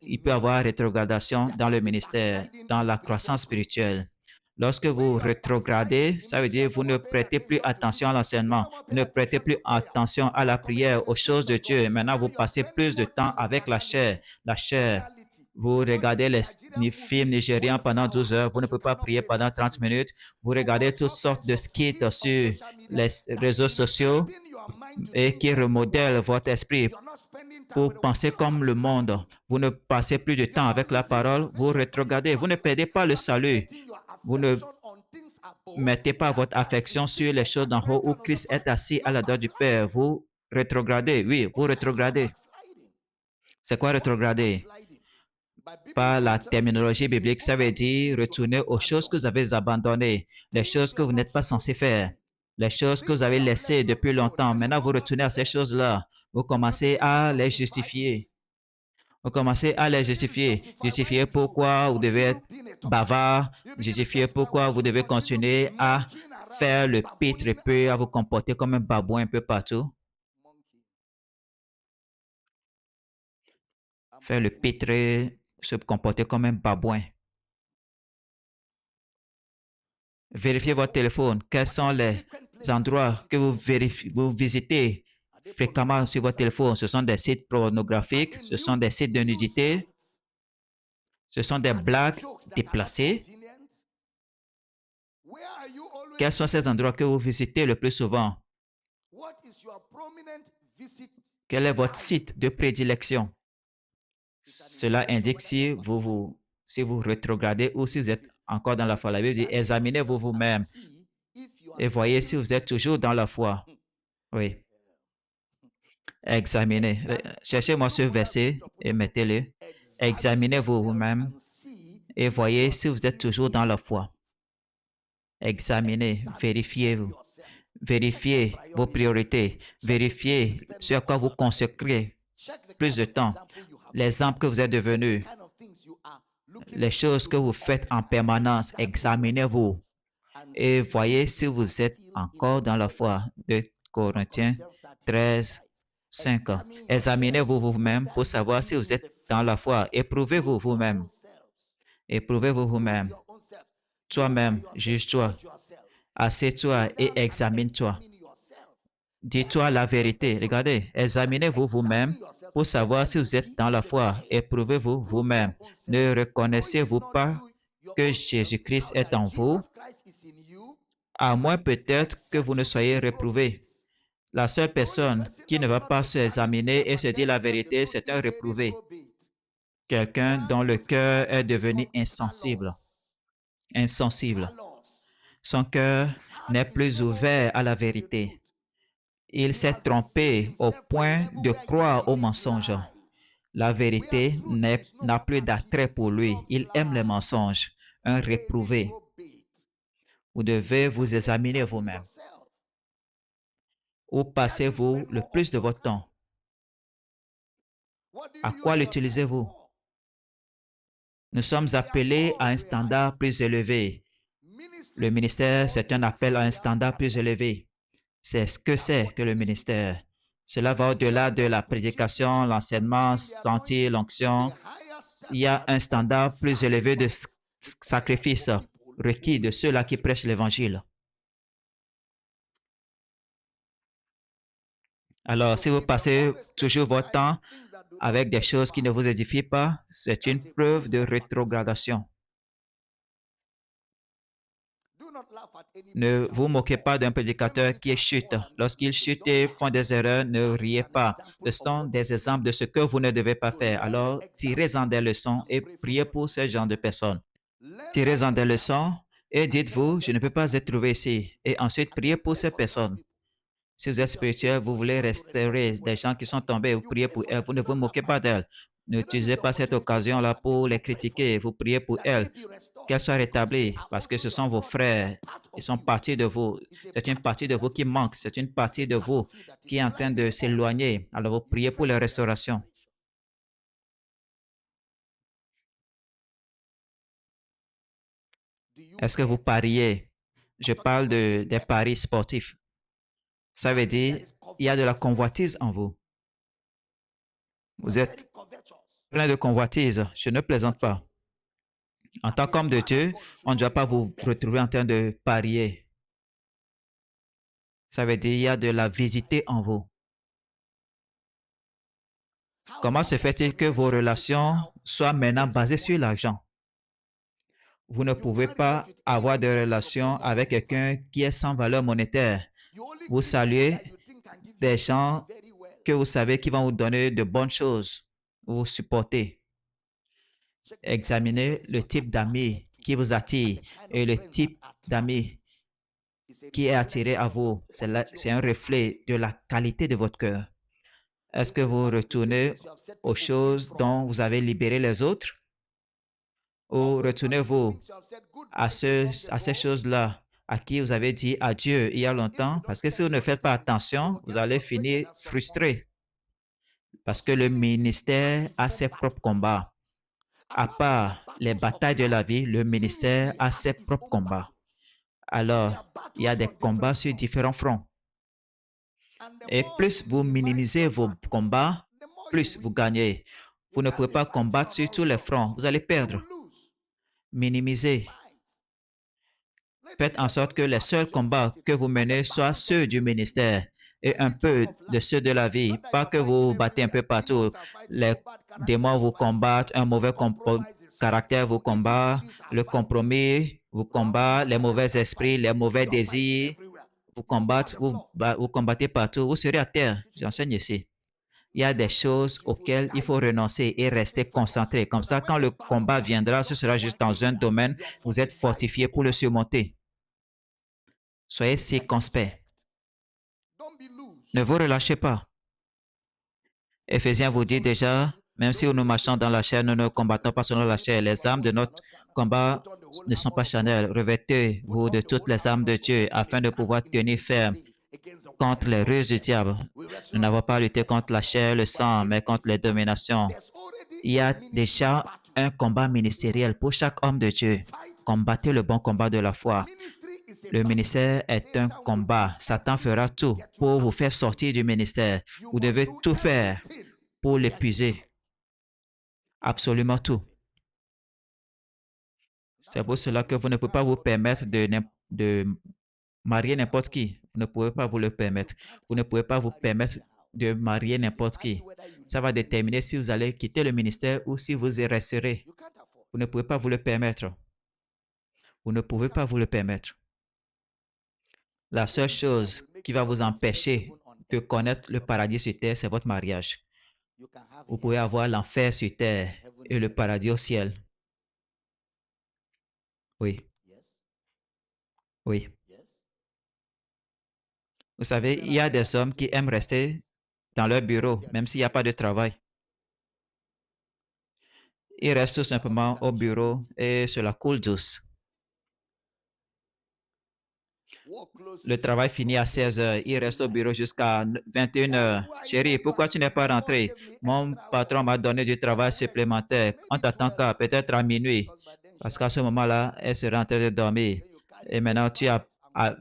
il peut y avoir rétrogradation dans le ministère, dans la croissance spirituelle. Lorsque vous rétrogradez, ça veut dire que vous ne prêtez plus attention à l'enseignement, vous ne prêtez plus attention à la prière, aux choses de Dieu. Maintenant, vous passez plus de temps avec la chair. La chair, vous regardez les films nigérians pendant 12 heures, vous ne pouvez pas prier pendant 30 minutes. Vous regardez toutes sortes de skits sur les réseaux sociaux et qui remodèlent votre esprit pour penser comme le monde. Vous ne passez plus de temps avec la parole, vous rétrogradez. Vous ne perdez pas le salut. Vous ne mettez pas votre affection sur les choses d'en haut où Christ est assis à la droite du Père. Vous rétrogradez. Oui, vous rétrogradez. C'est quoi rétrograder? Par la terminologie biblique, ça veut dire retourner aux choses que vous avez abandonnées, les choses que vous n'êtes pas censé faire, les choses que vous avez laissées depuis longtemps. Maintenant, vous retournez à ces choses-là. Vous commencez à les justifier. Vous commencez à les justifier. Justifier pourquoi vous devez être bavard. Justifier pourquoi vous devez continuer à faire le pitre et puis à vous comporter comme un babouin un peu partout. Faire le pitre et se comporter comme un babouin. Vérifiez votre téléphone. Quels sont les endroits que vous visitez fréquemment sur votre téléphone? Ce sont des sites pornographiques, ce sont des sites de nudité, ce sont des blagues déplacées. Quels sont ces endroits que vous visitez le plus souvent? Quel est votre site de prédilection? Cela indique si vous rétrogradez ou si vous êtes encore dans la foi. La Bible dit, examinez-vous vous-même et voyez si vous êtes toujours dans la foi. Oui. Examinez. Cherchez-moi ce verset et mettez-le. Examinez-vous vous-même et voyez si vous êtes toujours dans la foi. Examinez, vérifiez-vous. Vérifiez vos priorités. Vérifiez sur quoi vous consacrez plus de temps. L'exemple que vous êtes devenu. Les choses que vous faites en permanence. Examinez-vous et voyez si vous êtes encore dans la foi. De Corinthiens 13, 5. Examinez-vous vous-même pour savoir si vous êtes dans la foi. Éprouvez-vous vous-même. Éprouvez-vous vous-même. Toi-même, juge-toi. Assieds-toi et examine-toi. Dis-toi la vérité. Regardez, examinez-vous vous-même pour savoir si vous êtes dans la foi. Éprouvez-vous vous-même. Ne reconnaissez-vous pas que Jésus-Christ est en vous, à moins peut-être que vous ne soyez réprouvé. La seule personne qui ne va pas se examiner et se dire la vérité, c'est un réprouvé. Quelqu'un dont le cœur est devenu insensible. Insensible. Son cœur n'est plus ouvert à la vérité. Il s'est trompé au point de croire au mensonge. La vérité n'a plus d'attrait pour lui. Il aime les mensonges. Un réprouvé. Vous devez vous examiner vous-même. Où passez-vous le plus de votre temps? À quoi l'utilisez-vous? Nous sommes appelés à un standard plus élevé. Le ministère, c'est un appel à un standard plus élevé. C'est ce que c'est que le ministère. Cela va au-delà de la prédication, l'enseignement, sentir l'onction. Il y a un standard plus élevé de sacrifice requis de ceux-là qui prêchent l'Évangile. Alors, si vous passez toujours votre temps avec des choses qui ne vous édifient pas, c'est une preuve de rétrogradation. Ne vous moquez pas d'un prédicateur qui chute. Lorsqu'il chute et font des erreurs, ne riez pas. Ce sont des exemples de ce que vous ne devez pas faire. Alors, tirez-en des leçons et priez pour ce genre de personnes. Tirez-en des leçons et dites-vous, je ne peux pas être trouvé ici. Et ensuite, priez pour ces personnes. Si vous êtes spirituel, vous voulez restaurer des gens qui sont tombés, vous priez pour elles. Vous ne vous moquez pas d'elles. N'utilisez pas cette occasion-là pour les critiquer. Vous priez pour elles, qu'elles soient rétablies, parce que ce sont vos frères. Ils sont partis de vous. C'est une partie de vous qui manque. C'est une partie de vous qui est en train de s'éloigner. Alors vous priez pour leur restauration. Est-ce que vous pariez? Je parle des paris sportifs. Ça veut dire, il y a de la convoitise en vous. Vous êtes plein de convoitise. Je ne plaisante pas. En tant qu'homme de Dieu, on ne doit pas vous retrouver en train de parier. Ça veut dire, il y a de la visite en vous. Comment se fait-il que vos relations soient maintenant basées sur l'argent? Vous ne pouvez pas avoir de relation avec quelqu'un qui est sans valeur monétaire. Vous saluez des gens que vous savez qui vont vous donner de bonnes choses, vous supporter. Examinez le type d'amis qui vous attire et le type d'amis qui est attiré à vous. C'est un reflet de la qualité de votre cœur. Est-ce que vous retournez aux choses dont vous avez libéré les autres? Ou retournez-vous à ces choses-là à qui vous avez dit adieu il y a longtemps? Parce que si vous ne faites pas attention, vous allez finir frustré. Parce que le ministère a ses propres combats. À part les batailles de la vie, le ministère a ses propres combats. Alors, il y a des combats sur différents fronts. Et plus vous minimisez vos combats, plus vous gagnez. Vous ne pouvez pas combattre sur tous les fronts. Vous allez perdre. Minimisez. Faites en sorte que les seuls combats que vous menez soient ceux du ministère et un peu de ceux de la vie. Pas que vous vous battez un peu partout. Les démons vous combattent, un mauvais caractère vous combat, le compromis vous combat, les mauvais esprits, les mauvais désirs vous combattent, vous combattez partout. Vous serez à terre. J'enseigne ici. Il y a des choses auxquelles il faut renoncer et rester concentré. Comme ça, quand le combat viendra, ce sera juste dans un domaine, vous êtes fortifié pour le surmonter. Soyez circonspect. Ne vous relâchez pas. Éphésiens vous dit déjà, même si nous marchons dans la chair, nous ne combattons pas selon la chair. Les armes de notre combat ne sont pas charnelles. Revêtez-vous de toutes les armes de Dieu afin de pouvoir tenir ferme contre les ruses du diable. Nous n'avons pas lutté contre la chair, le sang, mais contre les dominations. Il y a déjà un combat ministériel pour chaque homme de Dieu. Combattez le bon combat de la foi. Le ministère est un combat. Satan fera tout pour vous faire sortir du ministère. Vous devez tout faire pour l'épuiser. Absolument tout. C'est pour cela que vous ne pouvez pas vous permettre de marier n'importe qui. Vous ne pouvez pas vous le permettre. Vous ne pouvez pas vous permettre de marier n'importe qui. Ça va déterminer si vous allez quitter le ministère ou si vous y resterez. Vous ne pouvez pas vous le permettre. Vous ne pouvez pas vous le permettre. La seule chose qui va vous empêcher de connaître le paradis sur terre, c'est votre mariage. Vous pouvez avoir l'enfer sur terre et le paradis au ciel. Oui, oui. Vous savez, il y a des hommes qui aiment rester dans leur bureau, même s'il n'y a pas de travail. Ils restent tout simplement au bureau et cela coule douce. Le travail finit à 16 heures. Il reste au bureau jusqu'à 21 heures. Chérie, pourquoi tu n'es pas rentré? Mon patron m'a donné du travail supplémentaire. On t'attend qu'à peut-être à minuit. Parce qu'à ce moment-là, elle serait en train de dormir. Et maintenant,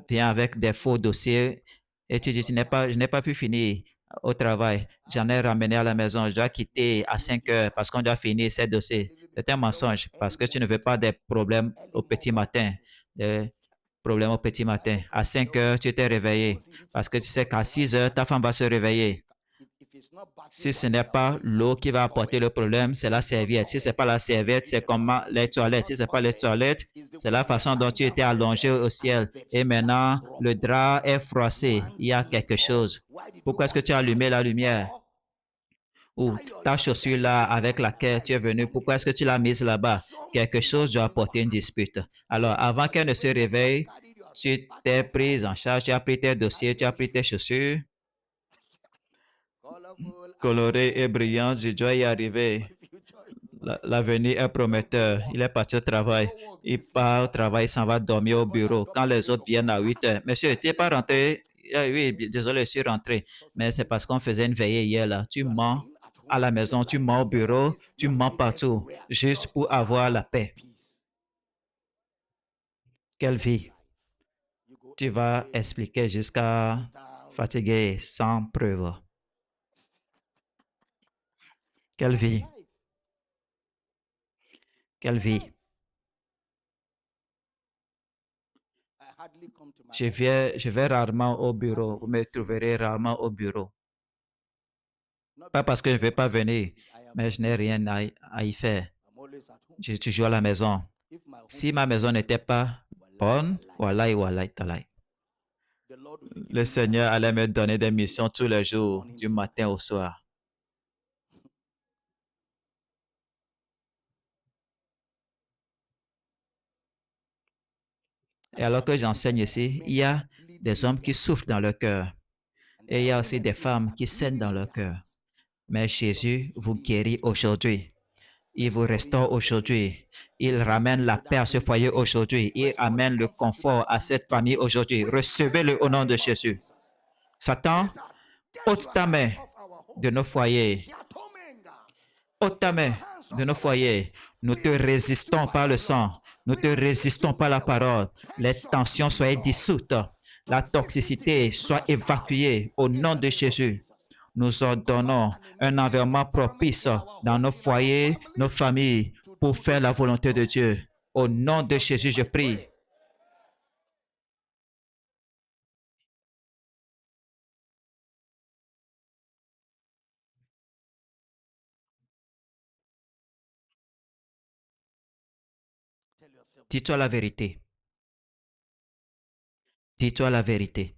viens avec des faux dossiers et tu dis, je n'ai pas pu finir au travail. J'en ai ramené à la maison. Je dois quitter à 5 heures parce qu'on doit finir ces dossiers. C'est un mensonge parce que tu ne veux pas des problèmes au petit matin. Problème au petit matin. À 5 heures, tu t'es réveillé parce que tu sais qu'à 6 heures, ta femme va se réveiller. Si ce n'est pas l'eau qui va apporter le problème, c'est la serviette. Si ce n'est pas la serviette, c'est comment les toilettes. Si ce n'est pas les toilettes, c'est la façon dont tu étais allongé au ciel. Et maintenant, le drap est froissé. Il y a quelque chose. Pourquoi est-ce que tu as allumé la lumière? Ou ta chaussure là avec laquelle tu es venu, pourquoi est-ce que tu l'as mise là-bas? Quelque chose doit apporter une dispute. Alors, avant qu'elle ne se réveille, tu t'es prise en charge, tu as pris tes dossiers, tu as pris tes chaussures colorées et brillantes, je dois y arriver. L'avenir est prometteur. Il est parti au travail. Il part au travail, il s'en va dormir au bureau. Quand les autres viennent à 8 heures, monsieur, tu n'es pas rentré? Oui, désolé, je suis rentré. Mais c'est parce qu'on faisait une veillée hier là. Tu mens à la maison, tu mens au bureau, tu mens partout, juste pour avoir la paix. Quelle vie? Tu vas expliquer jusqu'à fatiguer sans preuve. Quelle vie? Quelle vie? Je vais rarement au bureau. Vous me trouverez rarement au bureau. Pas parce que je ne vais pas venir, mais je n'ai rien à y faire. Je suis toujours à la maison. Si ma maison n'était pas bonne, wallahi, wallahi, talahi. Le Seigneur allait me donner des missions tous les jours, du matin au soir. Et alors que j'enseigne ici, il y a des hommes qui souffrent dans leur cœur. Et il y a aussi des femmes qui saignent dans leur cœur. Mais Jésus vous guérit aujourd'hui. Il vous restaure aujourd'hui. Il ramène la paix à ce foyer aujourd'hui. Il amène le confort à cette famille aujourd'hui. Recevez-le au nom de Jésus. Satan, ôte ta main de nos foyers. Ôte ta main de nos foyers. Nous te résistons par le sang. Nous te résistons par la parole. Les tensions soient dissoutes. La toxicité soit évacuée au nom de Jésus. Nous ordonnons un environnement propice dans nos foyers, nos familles, pour faire la volonté de Dieu. Au nom de Jésus, je prie. Dis-toi la vérité. Dis-toi la vérité.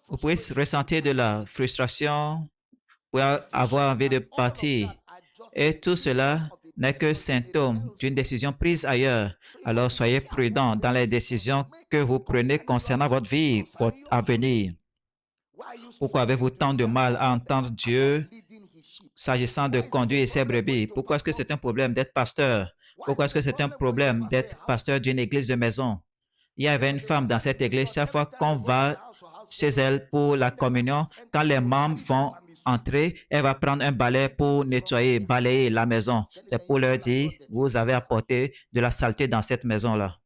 Vous pouvez ressentir de la frustration, vous pouvez avoir envie de partir. Et tout cela n'est que symptôme d'une décision prise ailleurs. Alors soyez prudents dans les décisions que vous prenez concernant votre vie, votre avenir. Pourquoi avez-vous tant de mal à entendre Dieu s'agissant de conduire ses brebis? Pourquoi est-ce que c'est un problème d'être pasteur? Pourquoi est-ce que c'est un problème d'être pasteur d'une église de maison? Il y avait une femme dans cette église, chaque fois qu'on va chez elle pour la communion, quand les membres vont entrer, elle va prendre un balai pour nettoyer, balayer la maison. C'est pour leur dire, vous avez apporté de la saleté dans cette maison-là.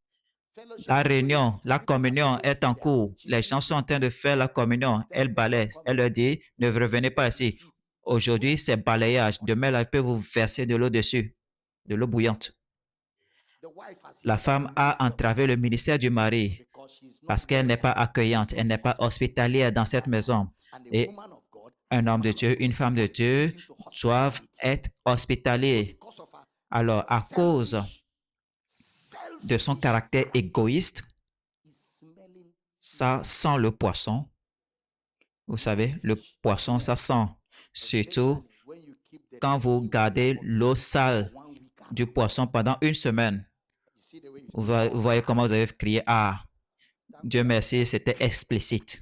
La réunion, la communion est en cours. Les gens sont en train de faire la communion. Elle balaye. Elle leur dit, ne revenez pas ici. Aujourd'hui, c'est balayage. Demain, elle peut vous verser de l'eau dessus, de l'eau bouillante. La femme a entravé le ministère du mari parce qu'elle n'est pas accueillante, elle n'est pas hospitalière dans cette maison. Et un homme de Dieu, une femme de Dieu doivent être hospitaliers. Alors, à cause de son caractère égoïste, ça sent le poisson. Vous savez, le poisson, ça sent. Surtout quand vous gardez l'eau sale du poisson pendant une semaine. Vous voyez comment vous avez crié, ah, Dieu merci, c'était explicite.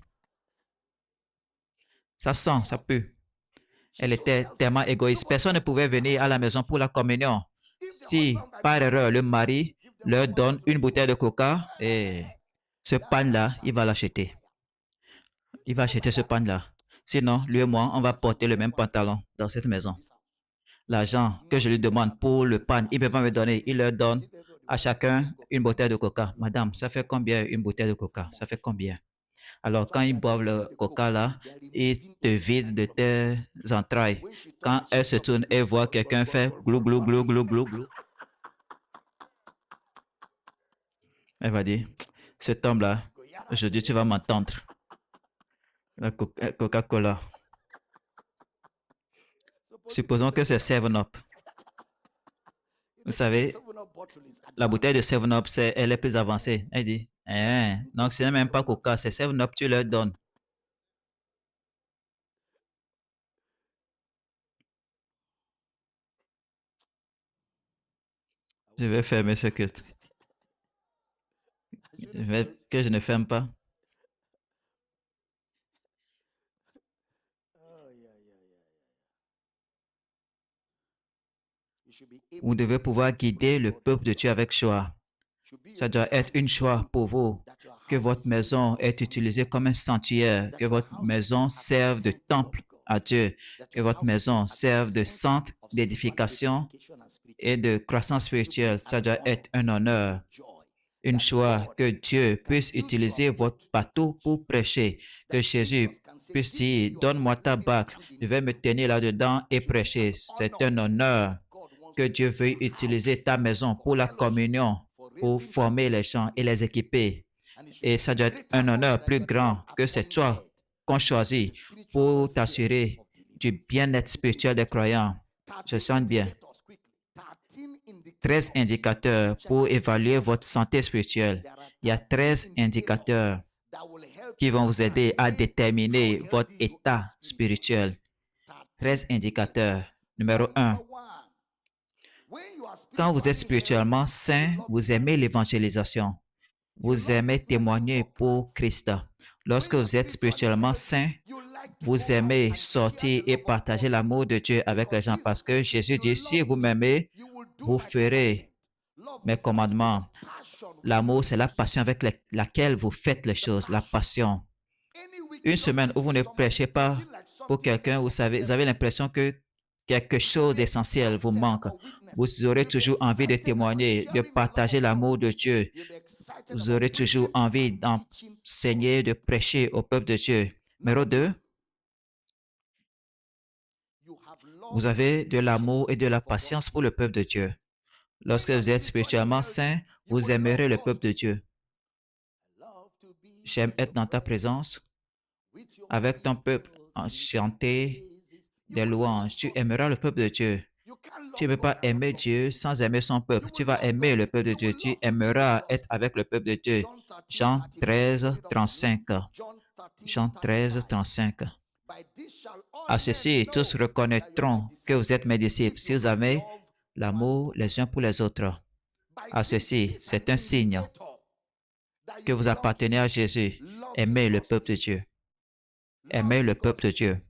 Ça sent, ça pue. Elle était tellement égoïste. Personne ne pouvait venir à la maison pour la communion. Si, par erreur, le mari leur donne une bouteille de coca, et ce pan-là, il va l'acheter. Il va acheter ce pan-là. Sinon, lui et moi, on va porter le même pantalon dans cette maison. L'argent que je lui demande pour le pan, il ne peut pas me donner. Il leur donne à chacun une bouteille de coca. Madame, ça fait combien une bouteille de coca? Ça fait combien? Alors, quand ils boivent le coca là, ils te vident de tes entrailles. Quand elle se tourne et voit quelqu'un faire glou, glou, glou, glou, glou, glou, elle va dire, cet homme-là, aujourd'hui, tu vas m'entendre. La Coca-Cola. Supposons que c'est 7-Up. Vous savez, la bouteille de 7-Up, elle est plus avancée. Elle dit, donc ce n'est même pas Coca, c'est 7-Up, tu leur donnes. Je vais fermer ce culte. Que je ne ferme pas. Vous devez pouvoir guider le peuple de Dieu avec joie. Ça doit être une joie pour vous que votre maison est utilisée comme un sanctuaire, que votre maison serve de temple à Dieu, que votre maison serve de centre d'édification et de croissance spirituelle. Ça doit être un honneur, une joie que Dieu puisse utiliser votre bateau pour prêcher, que Jésus puisse dire, donne-moi ta barque, je vais me tenir là-dedans et prêcher. C'est un honneur que Dieu veuille utiliser ta maison pour la communion, pour former les gens et les équiper. Et ça doit être un honneur plus grand que c'est toi qu'on choisit pour t'assurer du bien-être spirituel des croyants. Je sens bien. 13 indicateurs pour évaluer votre santé spirituelle. Il y a 13 indicateurs qui vont vous aider à déterminer votre état spirituel. 13 indicateurs. Numéro 1. Quand vous êtes spirituellement sain, vous aimez l'évangélisation. Vous aimez témoigner pour Christ. Lorsque vous êtes spirituellement sain, vous aimez sortir et partager l'amour de Dieu avec les gens parce que Jésus dit, si vous m'aimez, vous ferez mes commandements. L'amour, c'est la passion avec laquelle vous faites les choses, la passion. Une semaine où vous ne prêchez pas pour quelqu'un, vous avez l'impression que quelque chose d'essentiel vous manque. Vous aurez toujours envie de témoigner, de partager l'amour de Dieu. Vous aurez toujours envie d'enseigner, de prêcher au peuple de Dieu. Numéro 2, vous avez de l'amour et de la patience pour le peuple de Dieu. Lorsque vous êtes spirituellement saint, vous aimerez le peuple de Dieu. J'aime être dans ta présence avec ton peuple, chanter des louanges. Tu aimeras le peuple de Dieu. Tu ne peux pas aimer Dieu sans aimer son peuple. Tu vas aimer le peuple de Dieu. Tu aimeras être avec le peuple de Dieu. Jean 13, 35. Jean 13, 35. À ceci, tous reconnaîtront que vous êtes mes disciples si vous avez l'amour les uns pour les autres. À ceci, c'est un signe que vous appartenez à Jésus. Aimez le peuple de Dieu. Aimez le peuple de Dieu.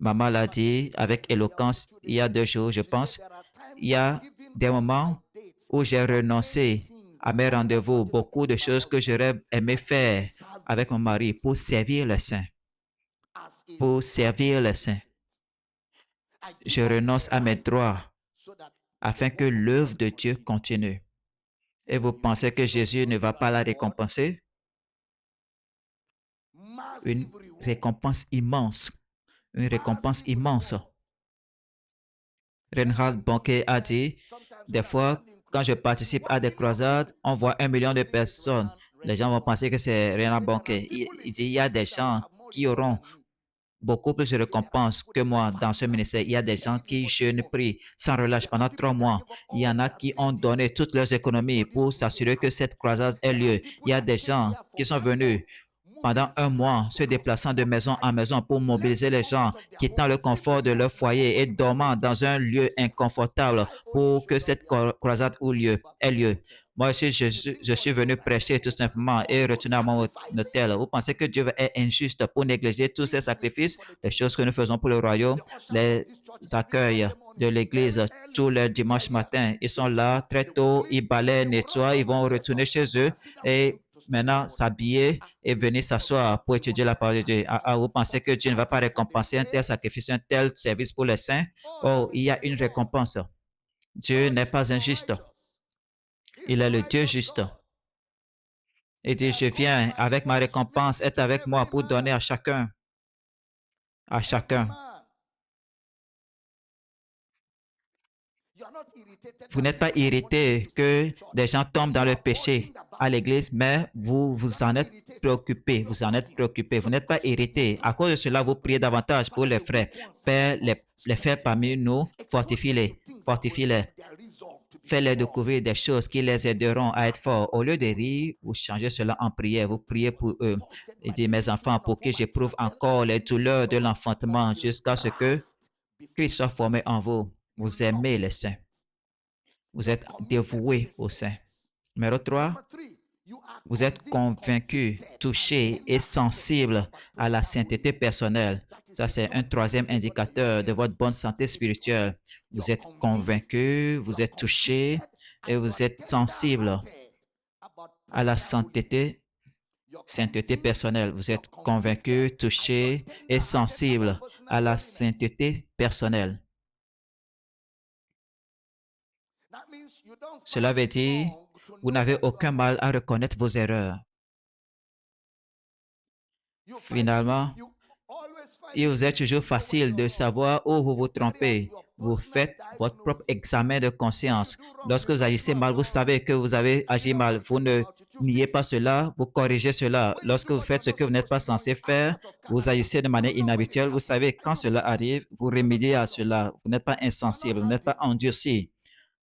Maman l'a dit avec éloquence il y a 2 jours, je pense. Il y a des moments où j'ai renoncé à mes rendez-vous, beaucoup de choses que j'aurais aimé faire avec mon mari pour servir les saints. Pour servir les saints. Je renonce à mes droits afin que l'œuvre de Dieu continue. Et vous pensez que Jésus ne va pas la récompenser? Une récompense immense. Une récompense immense. Reinhard Bonnke a dit, des fois, quand je participe à des croisades, on voit 1 million de personnes. Les gens vont penser que c'est Reinhard Bonnke. Il dit, il y a des gens qui auront beaucoup plus de récompenses que moi dans ce ministère. Il y a des gens qui jeûnent, prient sans relâche pendant 3 mois. Il y en a qui ont donné toutes leurs économies pour s'assurer que cette croisade ait lieu. Il y a des gens qui sont venus pendant 1 mois, se déplaçant de maison en maison pour mobiliser les gens, quittant le confort de leur foyer et dormant dans un lieu inconfortable pour que cette croisade ait lieu. Moi aussi, je suis venu prêcher tout simplement et retourner à mon hôtel. Vous pensez que Dieu est injuste pour négliger tous ces sacrifices, les choses que nous faisons pour le royaume, les accueils de l'église tous les dimanches matin. Ils sont là très tôt, ils balaient, nettoient, ils vont retourner chez eux et maintenant s'habiller et venir s'asseoir pour étudier la parole de Dieu. Vous pensez que Dieu ne va pas récompenser un tel sacrifice, un tel service pour les saints? Oh, il y a une récompense. Dieu n'est pas injuste. Il est le Dieu juste. Il dit, je viens avec ma récompense, être avec moi pour donner à chacun. À chacun. Vous n'êtes pas irrité que des gens tombent dans le péché à l'église, mais vous en êtes préoccupé. Vous en êtes préoccupé. Vous n'êtes pas irrité. À cause de cela, vous priez davantage pour les frères. Père, les frères parmi nous, fortifie-les. Fortifie-les. Faites-les découvrir des choses qui les aideront à être forts. Au lieu de rire, vous changez cela en prière. Vous priez pour eux. Il dit, mes enfants, pour que j'éprouve encore les douleurs de l'enfantement jusqu'à ce que Christ soit formé en vous. Vous aimez les saints. Vous êtes dévoué aux saints. Numéro 3, vous êtes convaincu, touché et sensible à la sainteté personnelle. Ça, c'est un 3e indicateur de votre bonne santé spirituelle. Vous êtes convaincu, vous êtes touché et vous êtes sensible à la sainteté personnelle. Vous êtes convaincu, touché et sensible à la sainteté personnelle. Cela veut dire, vous n'avez aucun mal à reconnaître vos erreurs. Finalement, il vous est toujours facile de savoir où vous vous trompez. Vous faites votre propre examen de conscience. Lorsque vous agissez mal, vous savez que vous avez agi mal. Vous ne niez pas cela, vous corrigez cela. Lorsque vous faites ce que vous n'êtes pas censé faire, vous agissez de manière inhabituelle. Vous savez, quand cela arrive, vous remédiez à cela. Vous n'êtes pas insensible, vous n'êtes pas endurci.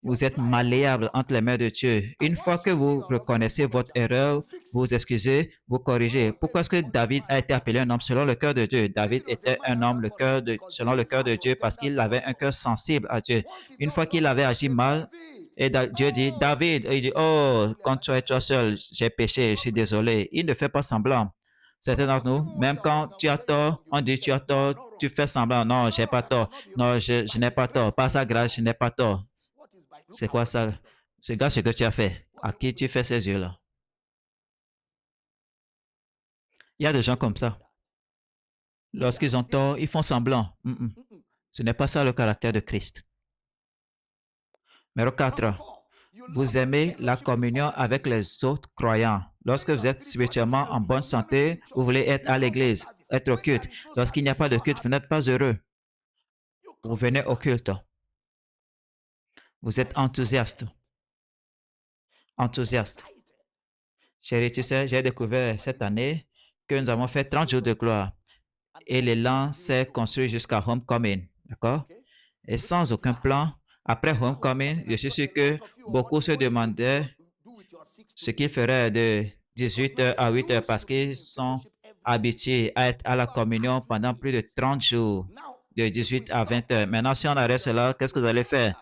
Vous êtes malléable entre les mains de Dieu. Une fois que vous reconnaissez votre erreur, vous vous excusez, vous corrigez. Pourquoi est-ce que David a été appelé un homme selon le cœur de Dieu? David était un homme selon le cœur de Dieu parce qu'il avait un cœur sensible à Dieu. Une fois qu'il avait agi mal, et Dieu dit, David, il dit, oh, quand tu es toi seul, j'ai péché, je suis désolé. Il ne fait pas semblant. Certains d'entre nous, même quand tu as tort, on dit tu as tort, tu fais semblant. Non, j'ai pas tort. Non, je n'ai pas tort. Par sa grâce, je n'ai pas tort. C'est quoi ça? Regarde ce que tu as fait. À qui tu fais ces yeux-là? Il y a des gens comme ça. Lorsqu'ils ont tort, ils font semblant. Ce n'est pas ça le caractère de Christ. Numéro 4. Vous aimez la communion avec les autres croyants. Lorsque vous êtes spirituellement en bonne santé, vous voulez être à l'église, être au culte. Lorsqu'il n'y a pas de culte, vous n'êtes pas heureux. Vous venez au culte. Vous êtes enthousiaste. Enthousiaste. Chérie, tu sais, j'ai découvert cette année que nous avons fait 30 jours de gloire et l'élan s'est construit jusqu'à Homecoming. D'accord? Et sans aucun plan, après Homecoming, je suis sûr que beaucoup se demandaient ce qu'ils feraient de 18h à 8h parce qu'ils sont habitués à être à la communion pendant plus de 30 jours, de 18 à 20h. Maintenant, si on arrête cela, qu'est-ce que vous allez faire?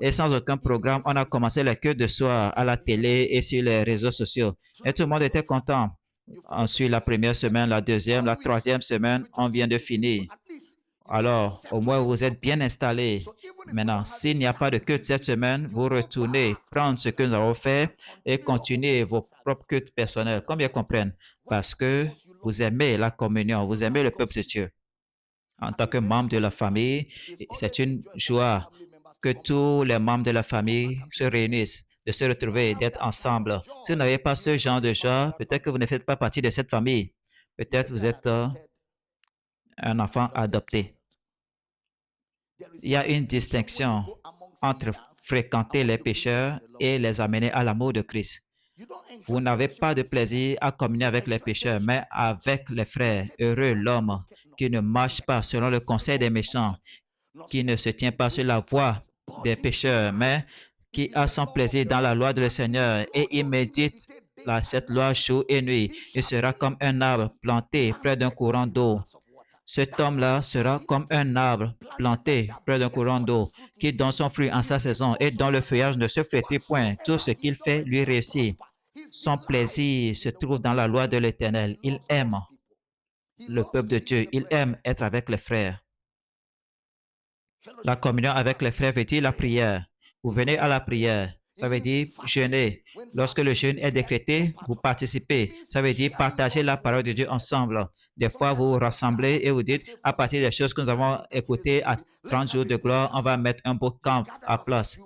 Et sans aucun programme, on a commencé les queues de soir à la télé et sur les réseaux sociaux. Et tout le monde était content. Ensuite, la première semaine, la deuxième, la troisième semaine, on vient de finir. Alors, au moins, vous êtes bien installés. Maintenant, s'il n'y a pas de culte cette semaine, vous retournez prendre ce que nous avons fait et continuez vos propres cultes personnels. Combien comprennent? Parce que vous aimez la communion, vous aimez le peuple de Dieu. En tant que membre de la famille, c'est une joie que tous les membres de la famille se réunissent, de se retrouver, d'être ensemble. Si vous n'avez pas ce genre de joie, peut-être que vous ne faites pas partie de cette famille. Peut-être vous êtes un enfant adopté. Il y a une distinction entre fréquenter les pécheurs et les amener à l'amour de Christ. Vous n'avez pas de plaisir à communier avec les pécheurs, mais avec les frères. Heureux l'homme qui ne marche pas selon le conseil des méchants, qui ne se tient pas sur la voie des pécheurs, mais qui a son plaisir dans la loi de le Seigneur et il médite cette loi jour et nuit. Il sera comme un arbre planté près d'un courant d'eau. Cet homme-là sera comme un arbre planté près d'un courant d'eau qui donne son fruit en sa saison et dont le feuillage ne se flétrit point. Tout ce qu'il fait lui réussit. Son plaisir se trouve dans la loi de l'Éternel. Il aime le peuple de Dieu. Il aime être avec les frères. La communion avec les frères veut dire la prière. Vous venez à la prière. Ça veut dire jeûner. Lorsque le jeûne est décrété, vous participez. Ça veut dire partager la parole de Dieu ensemble. Des fois, vous vous rassemblez et vous dites, à partir des choses que nous avons écoutées à 30 jours de gloire, on va mettre un bootcamp à place.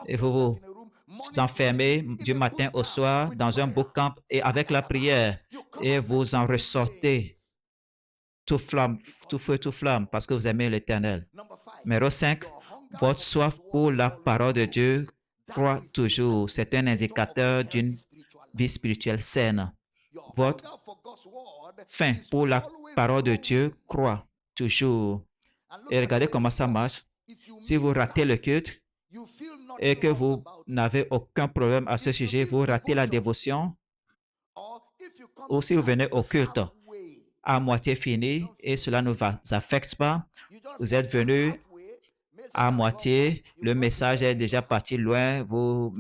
Et vous vous enfermez du matin au soir dans un bootcamp et avec la prière. Et vous en ressortez tout flamme, tout feu, tout flamme, parce que vous aimez l'Éternel. Numéro 5, votre soif pour la parole de Dieu croît toujours. C'est un indicateur d'une vie spirituelle saine. Votre faim pour la parole de Dieu croît toujours. Et regardez comment ça marche. Si vous ratez le culte et que vous n'avez aucun problème à ce sujet, vous ratez la dévotion, ou si vous venez au culte à moitié fini et cela ne vous affecte pas, vous êtes venu à moitié, le message est déjà parti loin, vous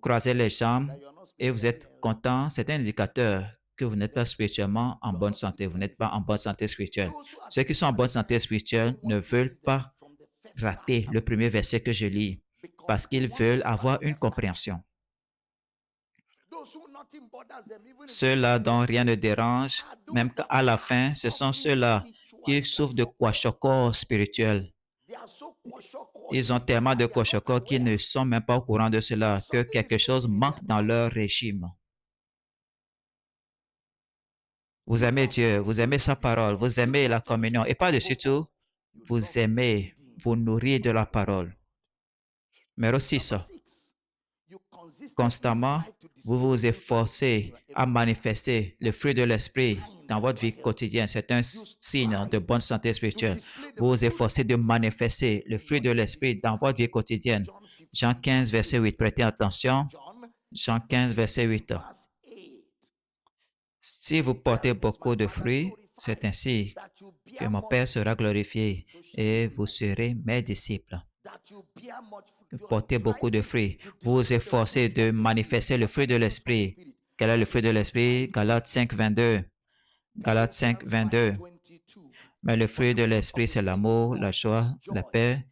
croisez les jambes et vous êtes content, c'est un indicateur que vous n'êtes pas spirituellement en bonne santé, vous n'êtes pas en bonne santé spirituelle. Ceux qui sont en bonne santé spirituelle ne veulent pas rater le premier verset que je lis parce qu'ils veulent avoir une compréhension. Ceux-là dont rien ne dérange, même qu'à la fin, ce sont ceux-là qui souffrent de kwashiorkor spirituel. Ils ont tellement de cochocos qu'ils ne sont même pas au courant de cela, que quelque chose manque dans leur régime. Vous aimez Dieu, vous aimez sa parole, vous aimez la communion et par-dessus tout, vous aimez vous nourrir de la parole. Numéro 6. Constamment, vous vous efforcez à manifester le fruit de l'esprit dans votre vie quotidienne. C'est un signe de bonne santé spirituelle. Vous vous efforcez de manifester le fruit de l'esprit dans votre vie quotidienne. Jean 15, verset 8. Prêtez attention. Jean 15, verset 8. Si vous portez beaucoup de fruits, c'est ainsi que mon Père sera glorifié et vous serez mes disciples. Portez beaucoup de fruits. Vous vous efforcez de manifester le fruit de l'esprit. Quel est le fruit de l'esprit? Galates 5, 22. Galates 5, 22. Mais le fruit de l'esprit, c'est l'amour, la joie, la paix,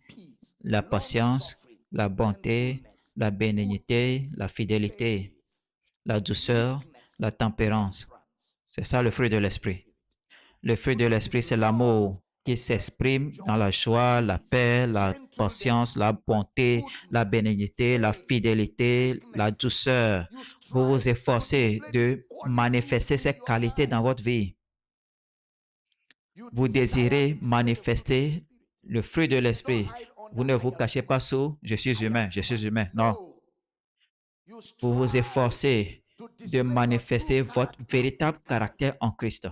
la patience, la bonté, la bénignité, la fidélité, la douceur, la tempérance. C'est ça le fruit de l'esprit. Le fruit de l'esprit, c'est l'amour qui s'exprime dans la joie, la paix, la patience, la bonté, la bénignité, la fidélité, la douceur. Vous vous efforcez de manifester ces qualités dans votre vie. Vous désirez manifester le fruit de l'esprit. Vous ne vous cachez pas sous je suis humain, je suis humain. Non. Vous vous efforcez de manifester votre véritable caractère en Christ.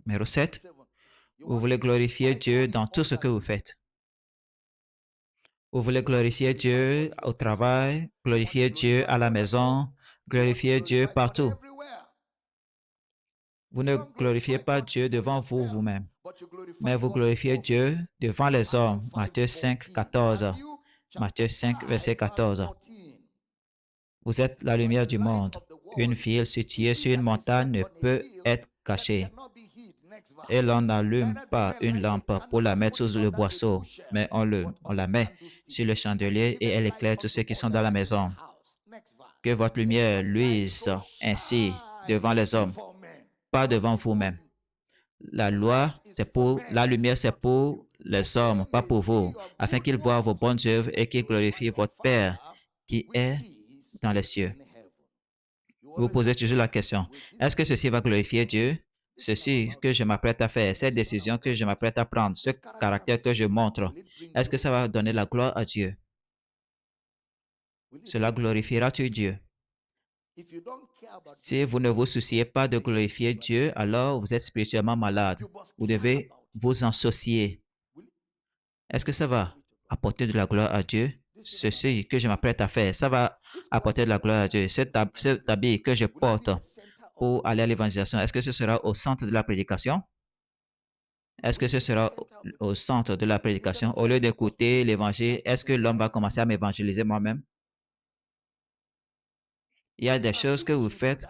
Numéro 7. Vous voulez glorifier Dieu dans tout ce que vous faites. Vous voulez glorifier Dieu au travail, glorifier Dieu à la maison, glorifier Dieu partout. Vous ne glorifiez pas Dieu devant vous, vous-même, mais vous glorifiez Dieu devant les hommes. Matthieu 5, 14. Matthieu 5, verset 14. Vous êtes la lumière du monde. Une ville située sur une montagne ne peut être cachée. Et l'on n'allume pas une lampe pour la mettre sous le boisseau, mais on la met sur le chandelier et elle éclaire tous ceux qui sont dans la maison. Que votre lumière luise ainsi devant les hommes, pas devant vous-même. La lumière, c'est pour les hommes, pas pour vous, afin qu'ils voient vos bonnes œuvres et qu'ils glorifient votre Père qui est dans les cieux. Vous posez toujours la question, est-ce que ceci va glorifier Dieu? Ceci que je m'apprête à faire, cette décision que je m'apprête à prendre, ce caractère que je montre, est-ce que ça va donner la gloire à Dieu? Cela glorifiera-tu Dieu? Si vous ne vous souciez pas de glorifier Dieu, alors vous êtes spirituellement malade. Vous devez vous en soucier. Est-ce que ça va apporter de la gloire à Dieu? Ceci que je m'apprête à faire, ça va apporter de la gloire à Dieu. Cet habit que je porte pour aller à l'évangélisation, est-ce que ce sera au centre de la prédication? Est-ce que ce sera au centre de la prédication? Au lieu d'écouter l'évangile, est-ce que l'homme va commencer à m'évangéliser moi-même? Il y a des choses que vous faites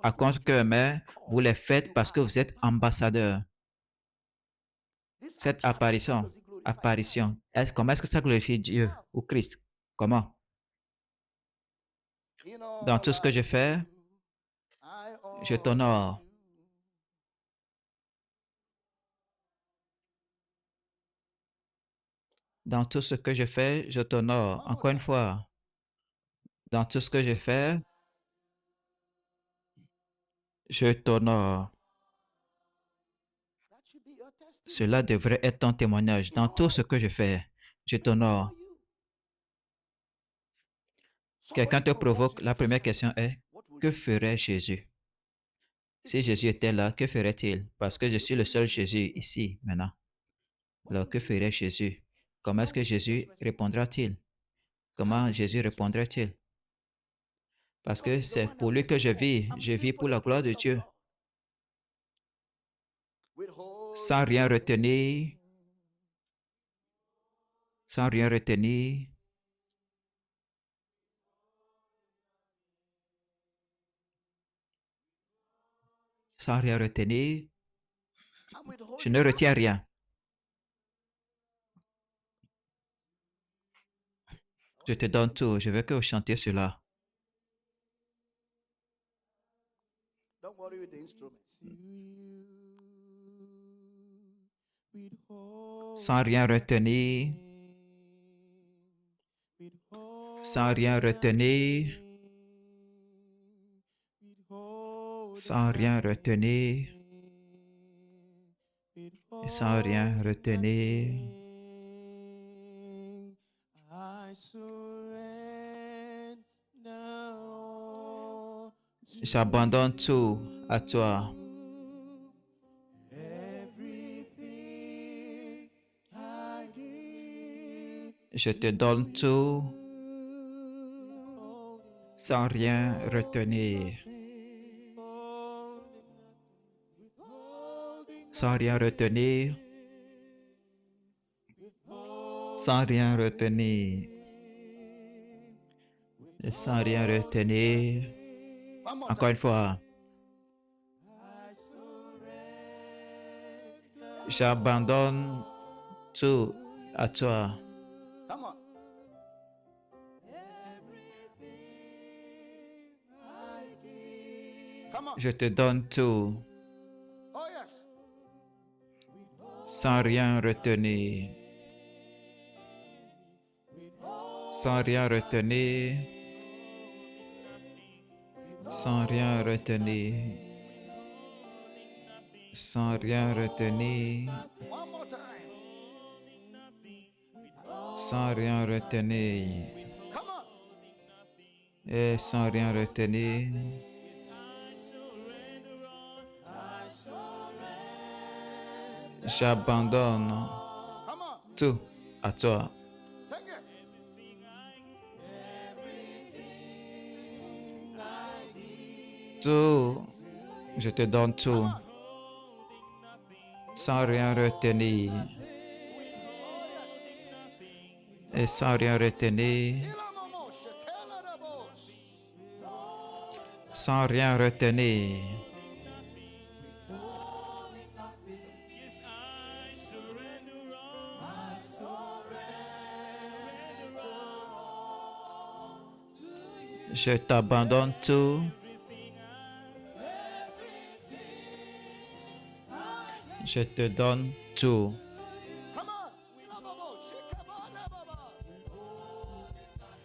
à compte que, mais vous les faites parce que vous êtes ambassadeur. Cette apparition, comment est-ce que ça glorifie Dieu ou Christ? Comment? Dans tout ce que je fais, je t'honore. Dans tout ce que je fais, je t'honore. Encore une fois, dans tout ce que je fais, je t'honore. Cela devrait être ton témoignage. Dans tout ce que je fais, je t'honore. Quelqu'un te provoque, la première question est, que ferait Jésus? Si Jésus était là, que ferait-il? Parce que je suis le seul Jésus ici, maintenant. Alors, que ferait Jésus? Comment est-ce que Jésus répondra-t-il? Comment Jésus répondrait-il? Parce que c'est pour lui que je vis pour la gloire de Dieu, sans rien retenir, sans rien retenir, sans rien retenir. Je ne retiens rien. Je te donne tout. Je veux que vous chantiez cela. Sans rien retenir, sans rien retenir, sans rien retenir, sans rien retenir. J'abandonne tout à toi. Je te donne tout sans rien retenir. Sans rien retenir. Sans rien retenir. Sans rien retenir. Encore une fois. J'abandonne tout à toi. Je te donne tout sans rien retenir. Sans rien retenir. Sans rien retenir. Sans rien retenir. Sans rien retenir. Et sans rien retenir. J'abandonne tout à toi. Tout, je te donne tout, sans rien retenir. Et sans rien retenir. Sans rien retenir. Je t'abandonne tout. Je te donne tout.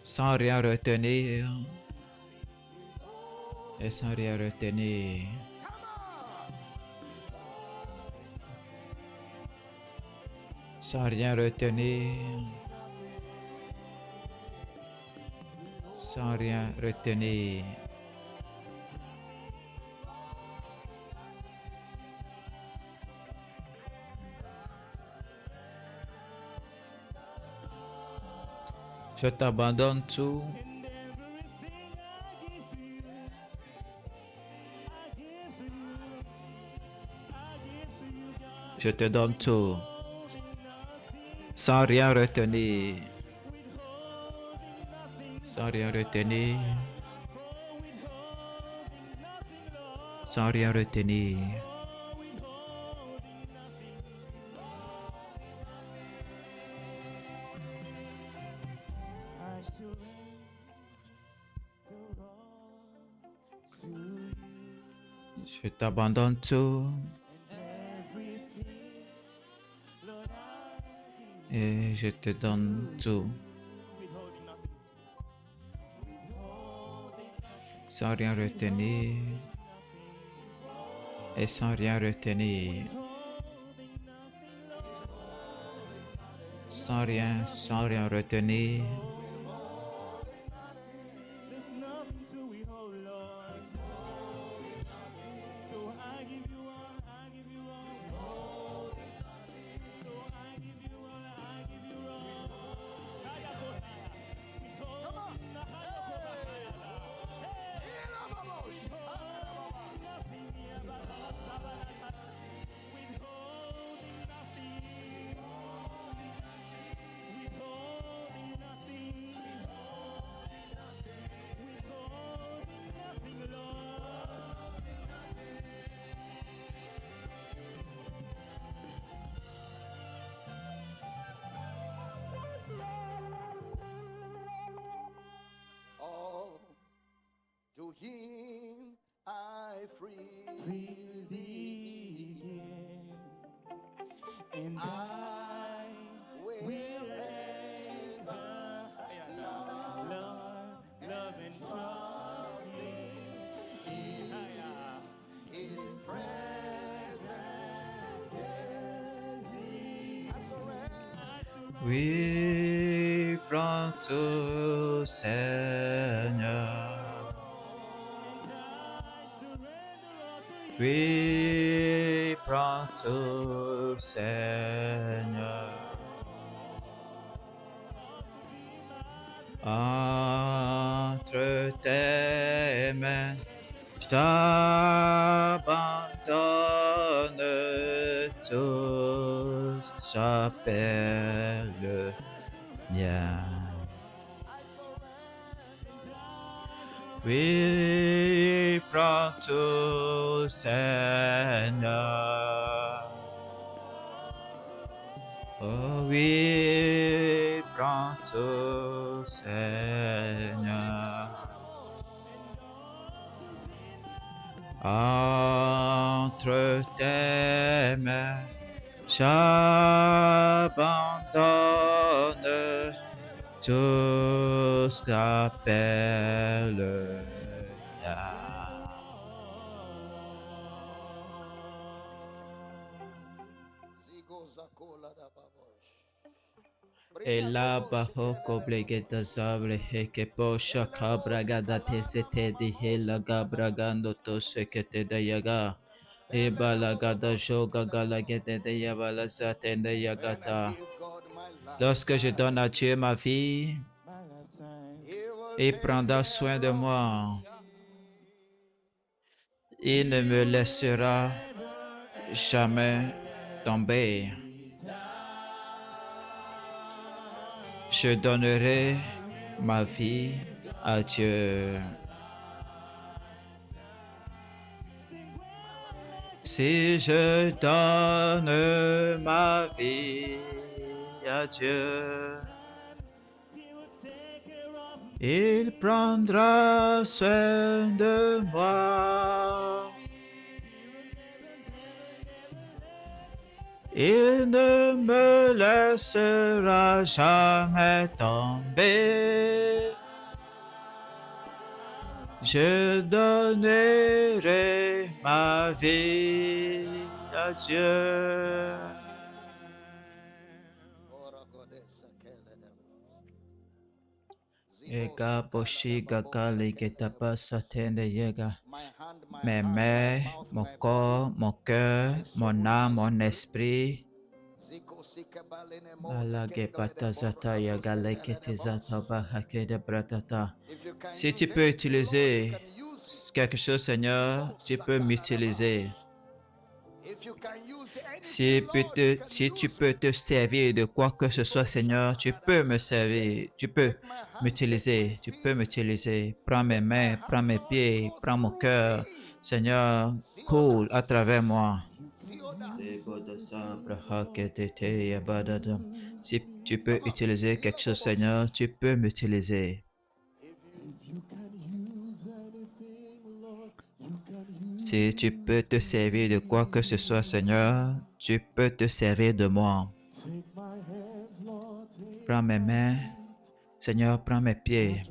Sans rien retenir. Et sans rien retenir. Sans rien retenir. Sans rien retenir. Je t'abandonne tout. Je te donne tout. Sans rien retenir. Sans rien retenir. Sans rien retenir. Je t'abandonne tout. Et je te donne tout. Sans rien retenir. Et sans rien retenir. Sans rien retenir. Oui, prends tout, Seigneur. Oui, prends tout, Seigneur. Entre tes mains, j'abandonne tout ce que j'appelle mien. Oui, prends tout, Seigneur. Oh oui, prends tout, Seigneur. Entre tes mains, j'abandonne tout ce qu'appelle mien. Et là bajo coblegeta sabre que posha cabragada te se te dije la gabragando tose que te da yaga. E balagada joga galagete de yavala zatende yagata. Lorsque je donne à Dieu ma vie, il prendra soin de moi. Il ne me laissera jamais tomber. Je donnerai ma vie à Dieu. Si je donne ma vie à Dieu, il prendra soin de moi. Il ne me laissera jamais tomber. Je donnerai ma vie à Dieu. Ega boshi gagali getapa satende yega. Mes mains, mon corps, mon cœur, mon âme, mon esprit. Si tu peux utiliser quelque chose, Seigneur, tu peux m'utiliser. Si tu peux te servir de quoi que ce soit, Seigneur, tu peux me servir, tu peux m'utiliser, tu peux m'utiliser. Prends mes mains, prends mes pieds, prends mon cœur. Seigneur, coule à travers moi. Si tu peux utiliser quelque chose, Seigneur, tu peux m'utiliser. Si tu peux te servir de quoi que ce soit, Seigneur, tu peux te servir de moi. Prends mes mains, Seigneur, prends mes pieds.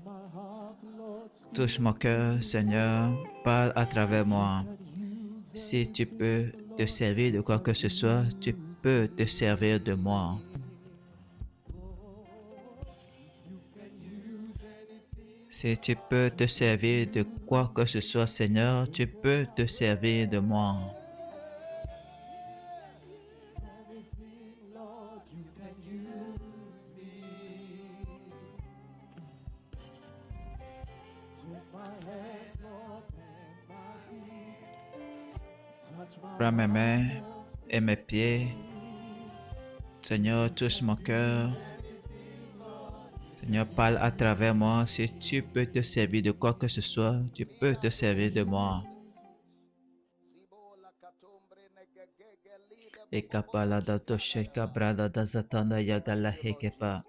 Touche mon cœur, Seigneur, parle à travers moi. Si tu peux te servir de quoi que ce soit, tu peux te servir de moi. Si tu peux te servir de quoi que ce soit, Seigneur, tu peux te servir de moi. Prends mes mains et mes pieds. Seigneur, touche mon cœur. Seigneur, parle à travers moi. Si tu peux te servir de quoi que ce soit, tu peux te servir de moi.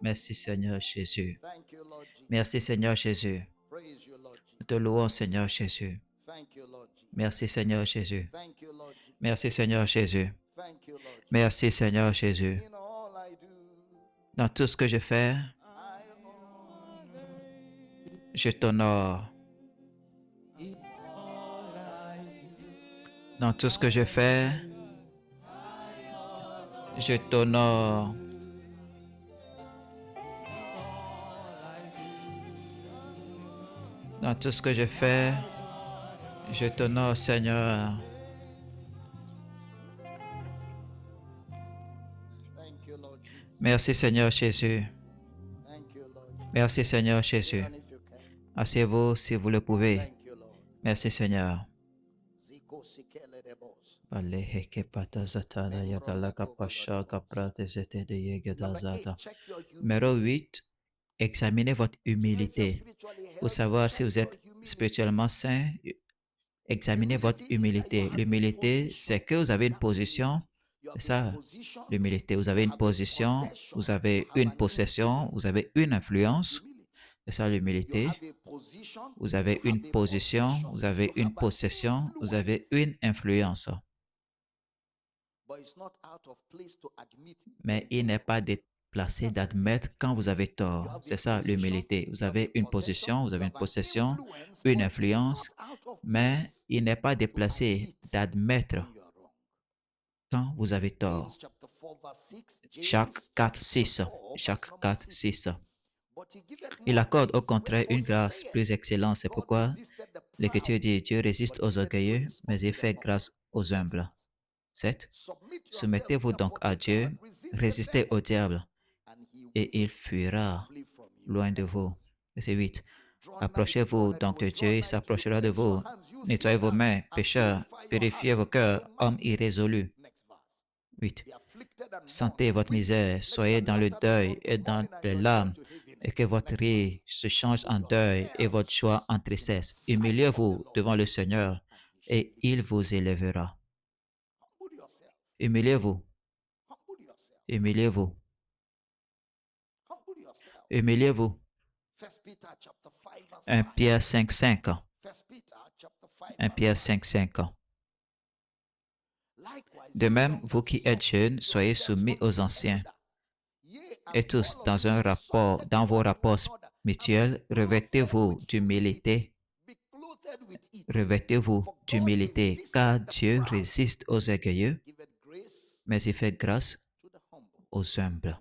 Merci Seigneur Jésus. Merci Seigneur Jésus. Nous te louons Seigneur Jésus. Merci Seigneur Jésus. Merci Seigneur Jésus. Merci Seigneur Jésus. Dans tout ce que je fais, je t'honore. Dans tout ce que je fais, je t'honore. Dans tout ce que je fais, je t'honore, Seigneur. Merci, Seigneur Jésus. Merci, Seigneur Jésus. Asseyez-vous si vous le pouvez. Merci, Seigneur. Numéro 8, examinez votre humilité. Pour savoir si vous êtes spirituellement sain, examinez votre humilité. L'humilité, c'est que vous avez une position. C'est ça, l'humilité. Vous avez une position, vous avez une possession, vous avez une influence. C'est ça l'humilité. Vous avez une position, vous avez une possession, vous avez une influence. Mais il n'est pas déplacé d'admettre quand vous avez tort. C'est ça l'humilité. Vous avez une position, vous avez une possession, une influence, mais il n'est pas déplacé d'admettre quand vous avez tort. Jacques 4, 6. Jacques 4, 6. Il accorde au contraire une grâce plus excellente. C'est pourquoi l'Écriture dit, Dieu résiste aux orgueilleux, mais il fait grâce aux humbles. 7. Soumettez-vous donc à Dieu, résistez au diable, et il fuira loin de vous. Verset 8. Approchez-vous donc de Dieu, il s'approchera de vous. Nettoyez vos mains, pécheurs, purifiez vos cœurs, hommes irrésolus. 8. Sentez votre misère, soyez dans le deuil et dans les larmes, et que votre rire se change en deuil et votre joie en tristesse. Humiliez-vous devant le Seigneur, et il vous élèvera. Humiliez-vous. Humiliez-vous. Humiliez-vous. 1 Pierre 5, 5. 1 Pierre 5, 5. De même, vous qui êtes jeunes, soyez soumis aux anciens. Et tous, dans vos rapports mutuels, revêtez-vous d'humilité. Revêtez-vous d'humilité, car Dieu résiste aux orgueilleux, mais il fait grâce aux humbles.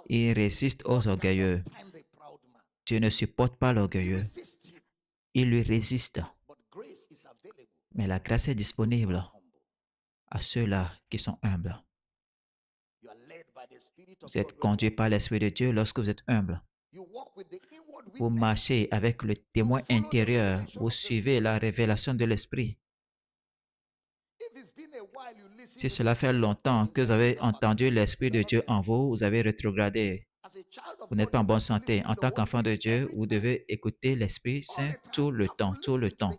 Il résiste aux orgueilleux. Dieu ne supporte pas l'orgueilleux. Il lui résiste. Mais la grâce est disponible à ceux-là qui sont humbles. Vous êtes conduit par l'Esprit de Dieu lorsque vous êtes humble. Vous marchez avec le témoin intérieur. Vous suivez la révélation de l'Esprit. Si cela fait longtemps que vous avez entendu l'Esprit de Dieu en vous, vous avez rétrogradé. Vous n'êtes pas en bonne santé. En tant qu'enfant de Dieu, vous devez écouter l'Esprit Saint tout le temps, tout le temps.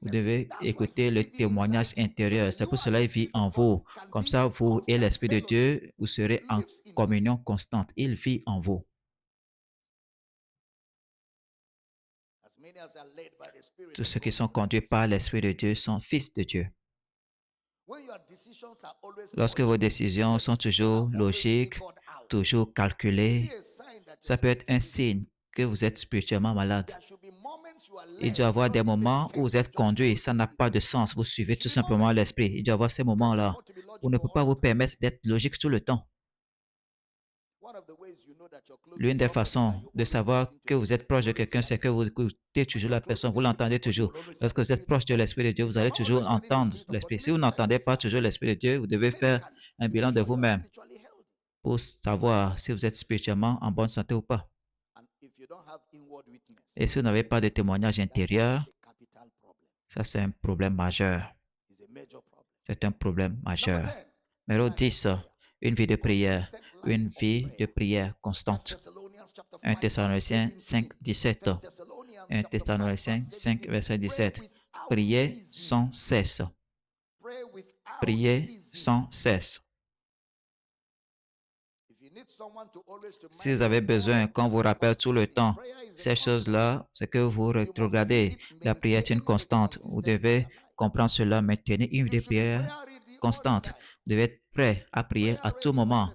Vous devez écouter le témoignage intérieur. C'est pour cela qu'il vit en vous. Comme ça, vous et l'Esprit de Dieu, vous serez en communion constante. Il vit en vous. Tous ceux qui sont conduits par l'Esprit de Dieu sont fils de Dieu. Lorsque vos décisions sont toujours logiques, toujours calculées, ça peut être un signe que vous êtes spirituellement malade. Il doit y avoir des moments où vous êtes conduit, ça n'a pas de sens, vous suivez tout simplement l'esprit. Il doit y avoir ces moments-là. Vous ne pouvez pas vous permettre d'être logique tout le temps. L'une des façons de savoir que vous êtes proche de quelqu'un, c'est que vous écoutez toujours la personne, vous l'entendez toujours. Lorsque vous êtes proche de l'Esprit de Dieu, vous allez toujours entendre l'Esprit. Si vous n'entendez pas toujours l'Esprit de Dieu, vous devez faire un bilan de vous-même pour savoir si vous êtes spirituellement en bonne santé ou pas. Et si vous n'avez pas de témoignage intérieur, ça c'est un problème majeur. C'est un problème majeur. Numéro 10, une vie de prière. Une vie de prière constante. 1 Thessaloniciens 5, 17. 1 Thessaloniciens 5, verset 17. Priez sans cesse. Priez sans cesse. Si vous avez besoin qu'on vous rappelle tout le temps ces choses-là, c'est que vous rétrogradez. La prière est une constante. Vous devez comprendre cela, maintenir une vie de prière constante. Vous devez être prêt à prier à tout moment.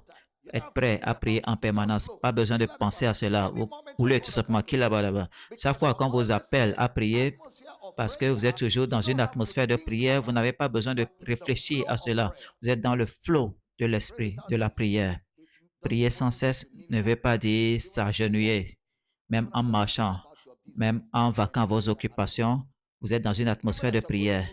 Être prêt à prier en permanence. Pas besoin de penser à cela. Vous voulez tout simplement qui là-bas. Chaque fois qu'on vous appelle à prier, parce que vous êtes toujours dans une atmosphère de prière, vous n'avez pas besoin de réfléchir à cela. Vous êtes dans le flot de l'esprit, de la prière. Prier sans cesse ne veut pas dire s'agenouiller, même en marchant. Même en vaquant à vos occupations, vous êtes dans une atmosphère de prière.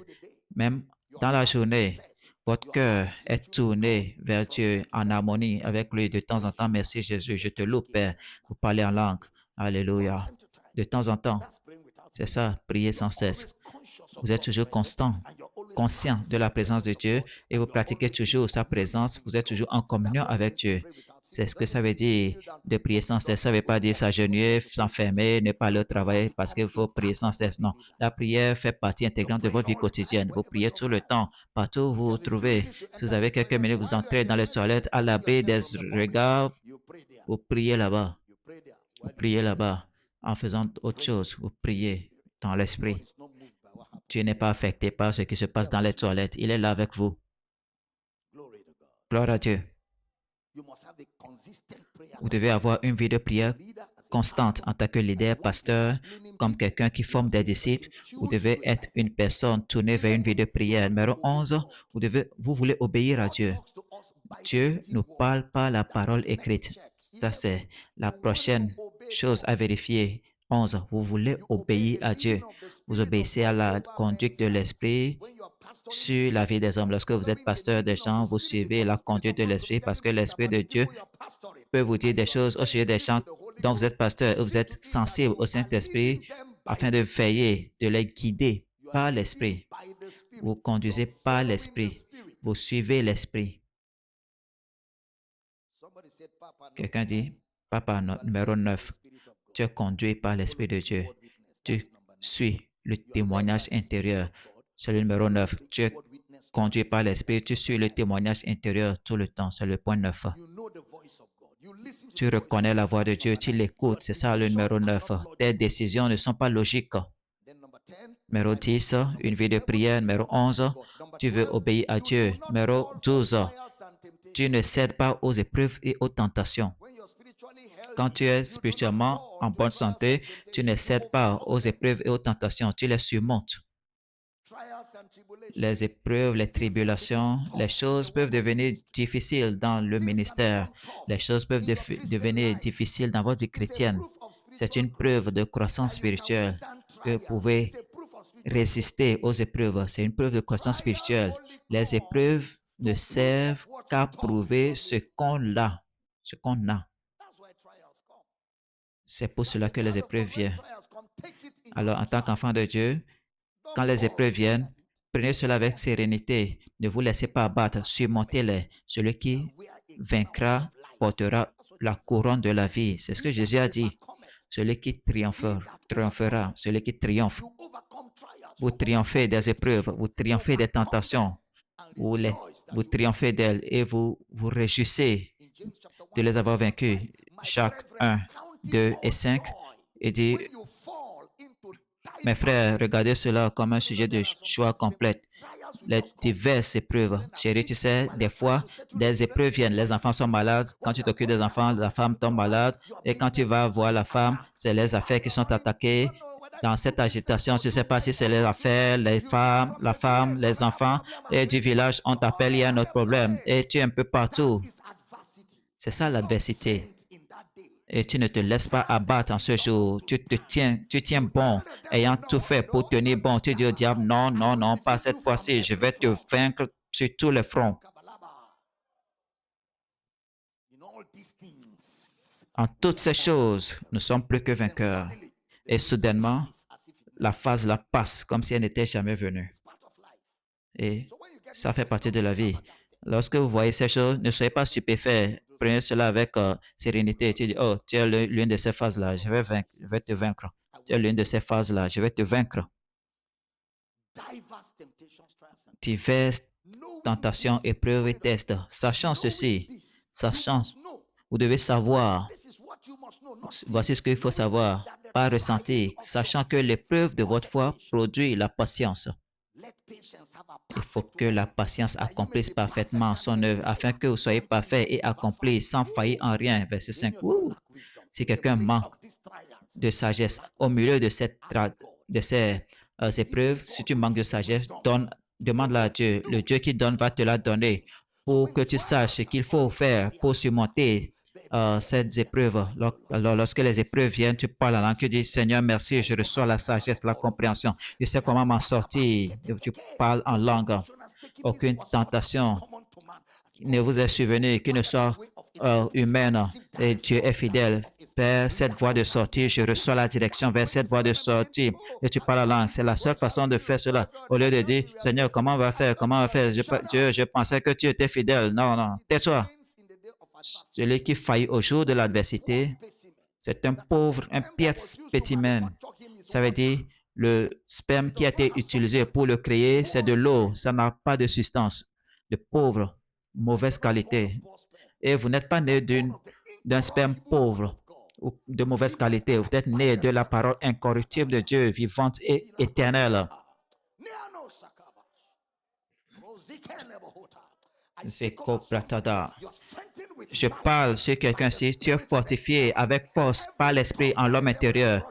Même dans la journée, votre cœur est tourné vers Dieu en harmonie avec lui de temps en temps. Merci Jésus, je te loue, Père. Vous parlez en langue. Alléluia. De temps en temps, c'est ça, prier sans cesse. Vous êtes toujours constant, conscient de la présence de Dieu et vous pratiquez toujours sa présence. Vous êtes toujours en communion avec Dieu. C'est ce que ça veut dire de prier sans cesse. Ça ne veut pas dire s'agenouiller, s'enfermer, ne pas aller au travail parce qu'il faut prier sans cesse. Non, la prière fait partie intégrante de votre vie quotidienne. Vous priez tout le temps, partout où vous vous trouvez. Si vous avez quelques minutes, vous entrez dans les toilettes à l'abri des regards, vous priez là-bas. Vous priez là-bas en faisant autre chose. Vous priez dans l'esprit. Dieu n'est pas affecté par ce qui se passe dans les toilettes. Il est là avec vous. Gloire à Dieu. Vous devez avoir une vie de prière constante en tant que leader, pasteur, comme quelqu'un qui forme des disciples. Vous devez être une personne tournée vers une vie de prière. Numéro 11, vous voulez obéir à Dieu. Dieu nous parle par la parole écrite. Ça, c'est la prochaine chose à vérifier. 11. Vous voulez obéir à Dieu. Vous obéissez à la conduite de l'Esprit sur la vie des hommes. Lorsque vous êtes pasteur des gens, vous suivez la conduite de l'Esprit parce que l'Esprit de Dieu peut vous dire des choses au sujet des gens dont vous êtes pasteur et vous êtes sensible au Saint-Esprit afin de veiller, de les guider par l'Esprit. Vous conduisez par l'Esprit. Vous suivez l'Esprit. Quelqu'un dit, Papa, numéro 9, tu es conduit par l'Esprit de Dieu. Tu suis le témoignage intérieur. C'est le numéro 9. Tu es conduit par l'Esprit. Tu suis le témoignage intérieur tout le temps. C'est le point 9. Tu reconnais la voix de Dieu. Tu l'écoutes. C'est ça le numéro 9. Tes décisions ne sont pas logiques. Numéro 10, une vie de prière. Numéro 11, tu veux obéir à Dieu. Numéro 12, tu ne cèdes pas aux épreuves et aux tentations. Quand tu es spirituellement en bonne santé, tu ne cèdes pas aux épreuves et aux tentations, tu les surmontes. Les épreuves, les tribulations, les choses peuvent devenir difficiles dans le ministère. Les choses peuvent devenir difficiles dans votre vie chrétienne. C'est une preuve de croissance spirituelle que vous pouvez résister aux épreuves. C'est une preuve de croissance spirituelle. Les épreuves ne servent qu'à prouver ce qu'on a. Ce qu'on a. C'est pour cela que les épreuves viennent. Alors, en tant qu'enfant de Dieu, quand les épreuves viennent, prenez cela avec sérénité. Ne vous laissez pas abattre. Surmontez-les. Celui qui vaincra portera la couronne de la vie. C'est ce que Jésus a dit. Celui qui triomphera. Celui qui triomphe. Vous triomphez des épreuves. Vous triomphez des tentations. Vous triomphez d'elles et vous vous réjouissez de les avoir vaincus. Jacques 1, 2 et 5, et dit, mes frères, regardez cela comme un sujet de choix complète. Les diverses épreuves. Chérie, tu sais, des fois, des épreuves viennent. Les enfants sont malades. Quand tu t'occupes des enfants, la femme tombe malade. Et quand tu vas voir la femme, c'est les affaires qui sont attaquées. Dans cette agitation, je ne sais pas si c'est les affaires, les femmes, la femme, les enfants. Et du village, on t'appelle, il y a un autre problème. Et tu es un peu partout. C'est ça l'adversité. Et tu ne te laisses pas abattre en ce jour. Tu tiens bon, ayant tout fait pour tenir bon. Tu dis au diable, non, non, non, pas cette fois-ci. Je vais te vaincre sur tous les fronts. En toutes ces choses, nous ne sommes plus que vainqueurs. Et soudainement, la phase la passe comme si elle n'était jamais venue. Et ça fait partie de la vie. Lorsque vous voyez ces choses, ne soyez pas stupéfaits. Prenez cela avec sérénité. Tu dis, oh, tu es l'une de ces phases-là, je vais te vaincre. Tu es l'une de ces phases-là, je vais te vaincre. Diverses tentations, épreuves et tests. Sachant ceci, vous devez savoir, voici ce qu'il faut savoir, pas ressentir, sachant que l'épreuve de votre foi produit la patience. Il faut que la patience accomplisse parfaitement son œuvre afin que vous soyez parfait et accompli sans faillir en rien. Verset 5. Si quelqu'un manque de sagesse au milieu de ces épreuves, si tu manques de sagesse, demande-la à Dieu. Le Dieu qui donne va te la donner pour que tu saches ce qu'il faut faire pour surmonter cette épreuve. Alors, lorsque les épreuves viennent, tu parles la langue, tu dis, Seigneur, merci, je reçois la sagesse, la compréhension. Je sais comment m'en sortir. Tu parles en langue. Aucune tentation ne vous est survenu, qui ne soit humaine, et Dieu est fidèle. Père, cette voie de sortie, je reçois la direction vers cette voie de sortie. Et tu parles la langue. C'est la seule façon de faire cela. Au lieu de dire, Seigneur, comment on va faire? Comment on va faire? Dieu, je pensais que tu étais fidèle. Non, non, tais-toi. Celui qui faillit au jour de l'adversité, c'est un pauvre, un piètre spécimen. Ça veut dire, le sperme qui a été utilisé pour le créer, c'est de l'eau. Ça n'a pas de substance. De pauvre, mauvaise qualité. Et vous n'êtes pas né d'un sperme pauvre ou de mauvaise qualité. Vous êtes né de la parole incorruptible de Dieu, vivante et éternelle. C'est Kopratada. Je parle sur quelqu'un, si tu es fortifié avec force par l'esprit en l'homme intérieur,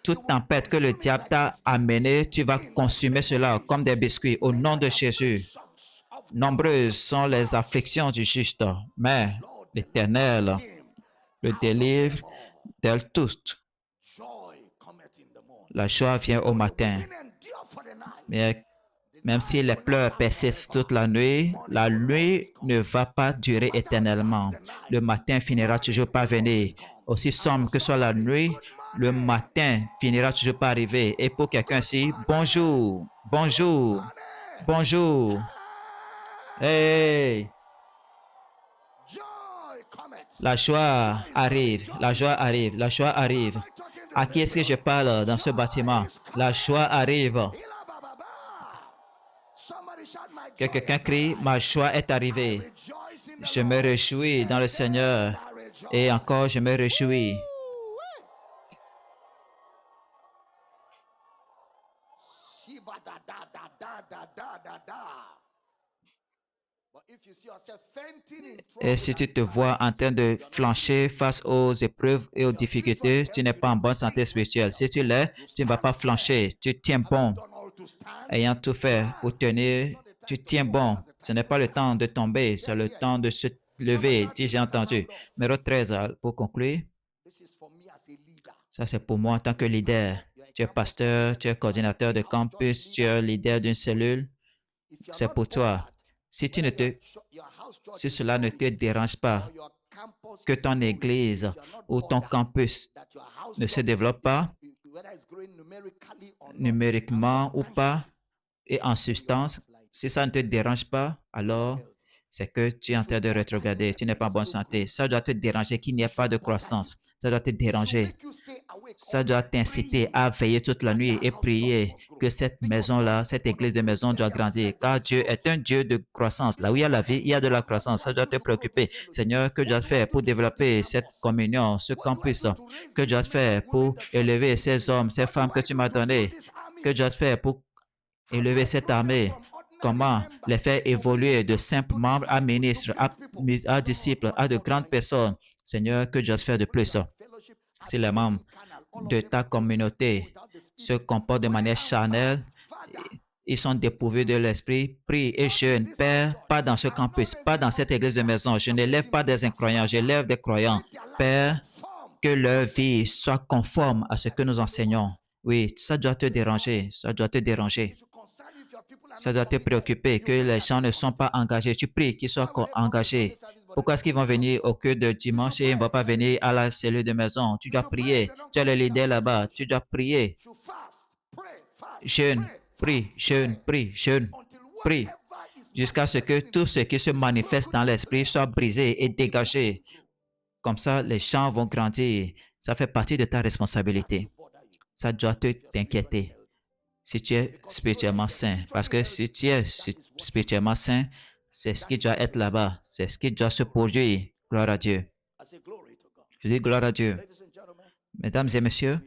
toute tempête que le diable t'a amenée, tu vas consumer cela comme des biscuits au nom de Jésus. Nombreuses sont les afflictions du juste, mais l'Éternel le délivre d'elles toutes. La joie vient au matin. Mais même si les pleurs persistent toute la nuit ne va pas durer éternellement. Le matin finira toujours par venir. Aussi sombre que soit la nuit, le matin finira toujours par arriver. Et pour quelqu'un ici, bonjour, bonjour, bonjour. Hey! La joie arrive, la joie arrive, la joie arrive. À qui est-ce que je parle dans ce bâtiment? La joie arrive. Que quelqu'un crie, ma joie est arrivée. Je me réjouis dans le Seigneur. Et encore, je me réjouis. Et si tu te vois en train de flancher face aux épreuves et aux difficultés, tu n'es pas en bonne santé spirituelle. Si tu l'es, tu ne vas pas flancher. Tu tiens bon. Ayant tout fait pour tenir, tu tiens bon. Ce n'est pas le temps de tomber, c'est le temps de se lever, dis j'ai entendu. Numéro 13, pour conclure. Ça, c'est pour moi en tant que leader. Tu es pasteur, tu es coordinateur de campus, tu es leader d'une cellule. C'est pour toi. Si cela ne te dérange pas, que ton église ou ton campus ne se développe pas, numériquement ou pas, et en substance, si ça ne te dérange pas, alors c'est que tu es en train de rétrograder, tu n'es pas en bonne santé. Ça doit te déranger qu'il n'y ait pas de croissance. Ça doit te déranger. Ça doit t'inciter à veiller toute la nuit et prier que cette maison-là, cette église de maison doit grandir. Car Dieu est un Dieu de croissance. Là où il y a la vie, il y a de la croissance. Ça doit te préoccuper. Seigneur, que dois-je faire pour développer cette communion, ce campus? Que dois-je faire pour élever ces hommes, ces femmes que tu m'as donnés? Que dois-je faire pour élever cette armée? Comment les faire évoluer de simples membres à ministres, à disciples, à de grandes personnes? Seigneur, que dois-je faire de plus? Si les membres de ta communauté se comportent de manière charnelle, ils sont dépourvus de l'esprit, prie et jeûne. Père, pas dans ce campus, pas dans cette église de maison. Je n'élève pas des incroyants, j'élève des croyants. Père, que leur vie soit conforme à ce que nous enseignons. Oui, ça doit te déranger, ça doit te déranger. Ça doit te préoccuper que les gens ne sont pas engagés. Tu pries qu'ils soient engagés. Pourquoi est-ce qu'ils vont venir au culte de dimanche et ils ne vont pas venir à la cellule de maison? Tu dois prier. Tu as le leader là-bas. Tu dois prier. Jeûne, prie, jeûne, prie, jeûne, prie. Jusqu'à ce que tout ce qui se manifeste dans l'esprit soit brisé et dégagé. Comme ça, les gens vont grandir. Ça fait partie de ta responsabilité. Ça doit t'inquiéter. Si tu es spirituellement sain. Parce que si tu es spirituellement sain, c'est ce qui doit être là-bas. C'est ce qui doit se produire. Gloire à Dieu. Je dis gloire à Dieu. Mesdames et messieurs,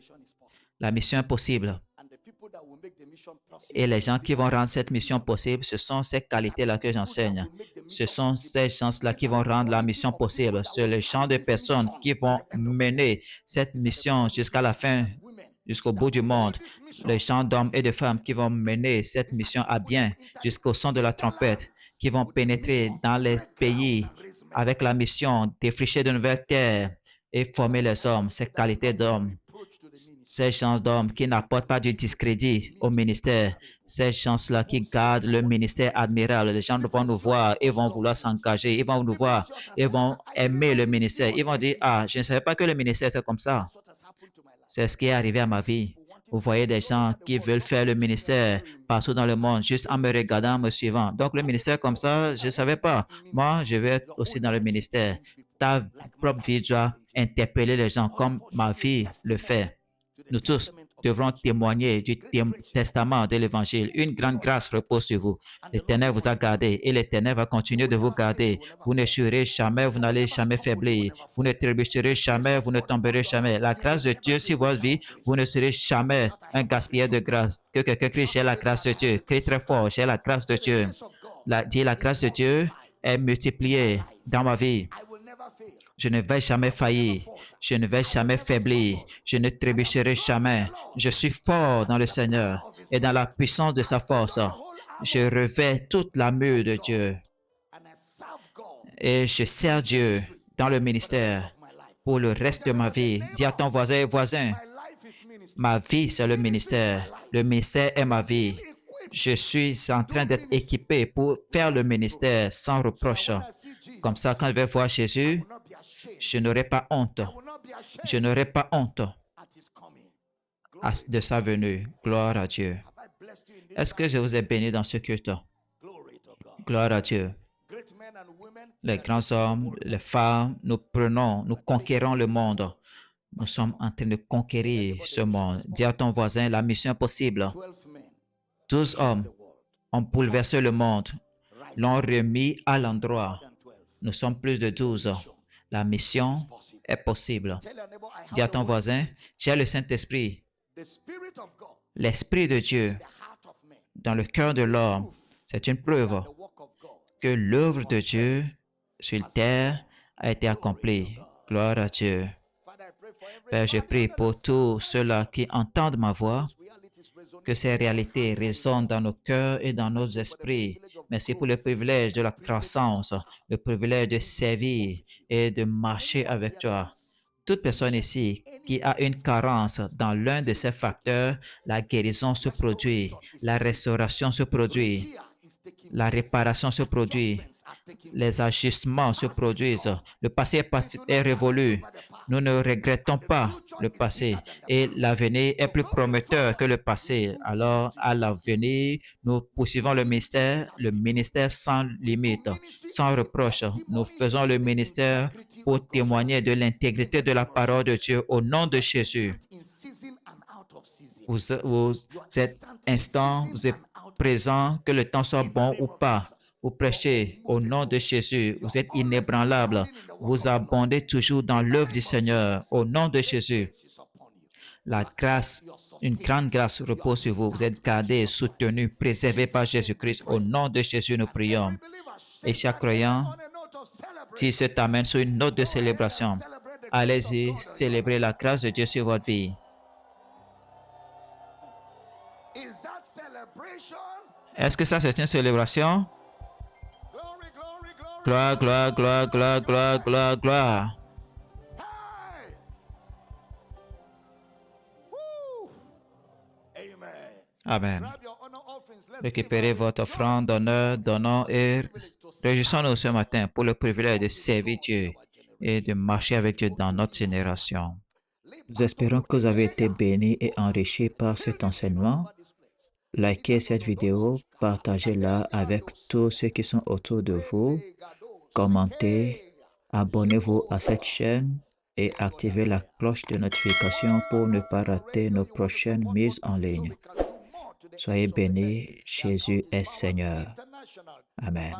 la mission est possible. Et les gens qui vont rendre cette mission possible, ce sont ces qualités-là que j'enseigne. Ce sont ces gens-là qui vont rendre la mission possible. C'est le genre de personnes qui vont mener cette mission jusqu'à la fin, jusqu'au bout du monde. Les gens d'hommes et de femmes qui vont mener cette mission à bien jusqu'au son de la trompette, qui vont pénétrer dans les pays avec la mission défricher de nouvelles terres et former les hommes, ces qualités d'hommes, ces gens d'hommes qui n'apportent pas du discrédit au ministère, ces gens-là qui gardent le ministère admirable. Les gens vont nous voir, ils vont vouloir s'engager, ils vont nous voir, ils vont aimer le ministère. Ils vont dire, ah, je ne savais pas que le ministère était comme ça. C'est ce qui est arrivé à ma vie. Vous voyez des gens qui veulent faire le ministère partout dans le monde, juste en me regardant, en me suivant. Donc, le ministère comme ça, je ne savais pas. Moi, je vais être aussi dans le ministère. Ta propre vie doit interpeller les gens comme ma vie le fait. Nous tous devrons témoigner du testament de l'Évangile. Une grande grâce repose sur vous. L'Éternel vous a gardé et l'Éternel va continuer de vous garder. Vous ne chuerez jamais, vous n'allez jamais faiblir. Vous ne trébucherez jamais, vous ne tomberez jamais. La grâce de Dieu sur votre vie, vous ne serez jamais un gaspilleur de grâce. Que quelqu'un crie, j'ai la grâce de Dieu. Crie très fort, j'ai la grâce de Dieu. Dis, la grâce de Dieu est multipliée dans ma vie. Je ne vais jamais faillir. Je ne vais jamais faiblir. Je ne trébucherai jamais. Je suis fort dans le Seigneur et dans la puissance de sa force. Je revêts toute l'armure de Dieu et je sers Dieu dans le ministère pour le reste de ma vie. Dis à ton voisin, ma vie c'est le ministère. Le ministère est ma vie. Je suis en train d'être équipé pour faire le ministère sans reproche. Comme ça, quand je vais voir Jésus, je n'aurai pas honte. Je n'aurai pas honte de sa venue. Gloire à Dieu. Est-ce que je vous ai béni dans ce culte? Gloire à Dieu. Les grands hommes, les femmes, nous conquérons le monde. Nous sommes en train de conquérir ce monde. Dis à ton voisin, la mission est possible. 12 hommes ont bouleversé le monde, l'ont remis à l'endroit. Nous sommes plus de 12. La mission est possible. Dis à ton voisin, j'ai le Saint-Esprit, l'Esprit de Dieu dans le cœur de l'homme. C'est une preuve que l'œuvre de Dieu sur terre a été accomplie. Gloire à Dieu. Père, je prie pour tous ceux-là qui entendent ma voix, que ces réalités résonnent dans nos cœurs et dans nos esprits. Merci pour le privilège de la croissance, le privilège de servir et de marcher avec toi. Toute personne ici qui a une carence dans l'un de ces facteurs, la guérison se produit, la restauration se produit, la réparation se produit, les ajustements se produisent. Le passé est révolu. Nous ne regrettons pas le passé et l'avenir est plus prometteur que le passé. Alors, à l'avenir, nous poursuivons le ministère sans limite, sans reproche. Nous faisons le ministère pour témoigner de l'intégrité de la parole de Dieu au nom de Jésus. Vous êtes instant, vous êtes présent, que le temps soit bon ou pas. Vous prêchez au nom de Jésus. Vous êtes inébranlable. Vous abondez toujours dans l'œuvre du Seigneur. Au nom de Jésus. La grâce, une grande grâce repose sur vous. Vous êtes gardés, soutenus, préservés par Jésus-Christ. Au nom de Jésus, nous prions. Et chaque croyant, si se t'amène sur une note de célébration, allez-y, célébrez la grâce de Dieu sur votre vie. Est-ce que ça, c'est une célébration? Gloire, gloire, gloire, gloire, gloire, gloire, gloire. Amen. Récupérez votre offrande d'honneur, donnons et réjouissons-nous ce matin pour le privilège de servir Dieu et de marcher avec Dieu dans notre génération. Nous espérons que vous avez été bénis et enrichis par cet enseignement. Likez cette vidéo, partagez-la avec tous ceux qui sont autour de vous. Commentez, abonnez-vous à cette chaîne et activez la cloche de notification pour ne pas rater nos prochaines mises en ligne. Soyez bénis, Jésus est Seigneur. Amen.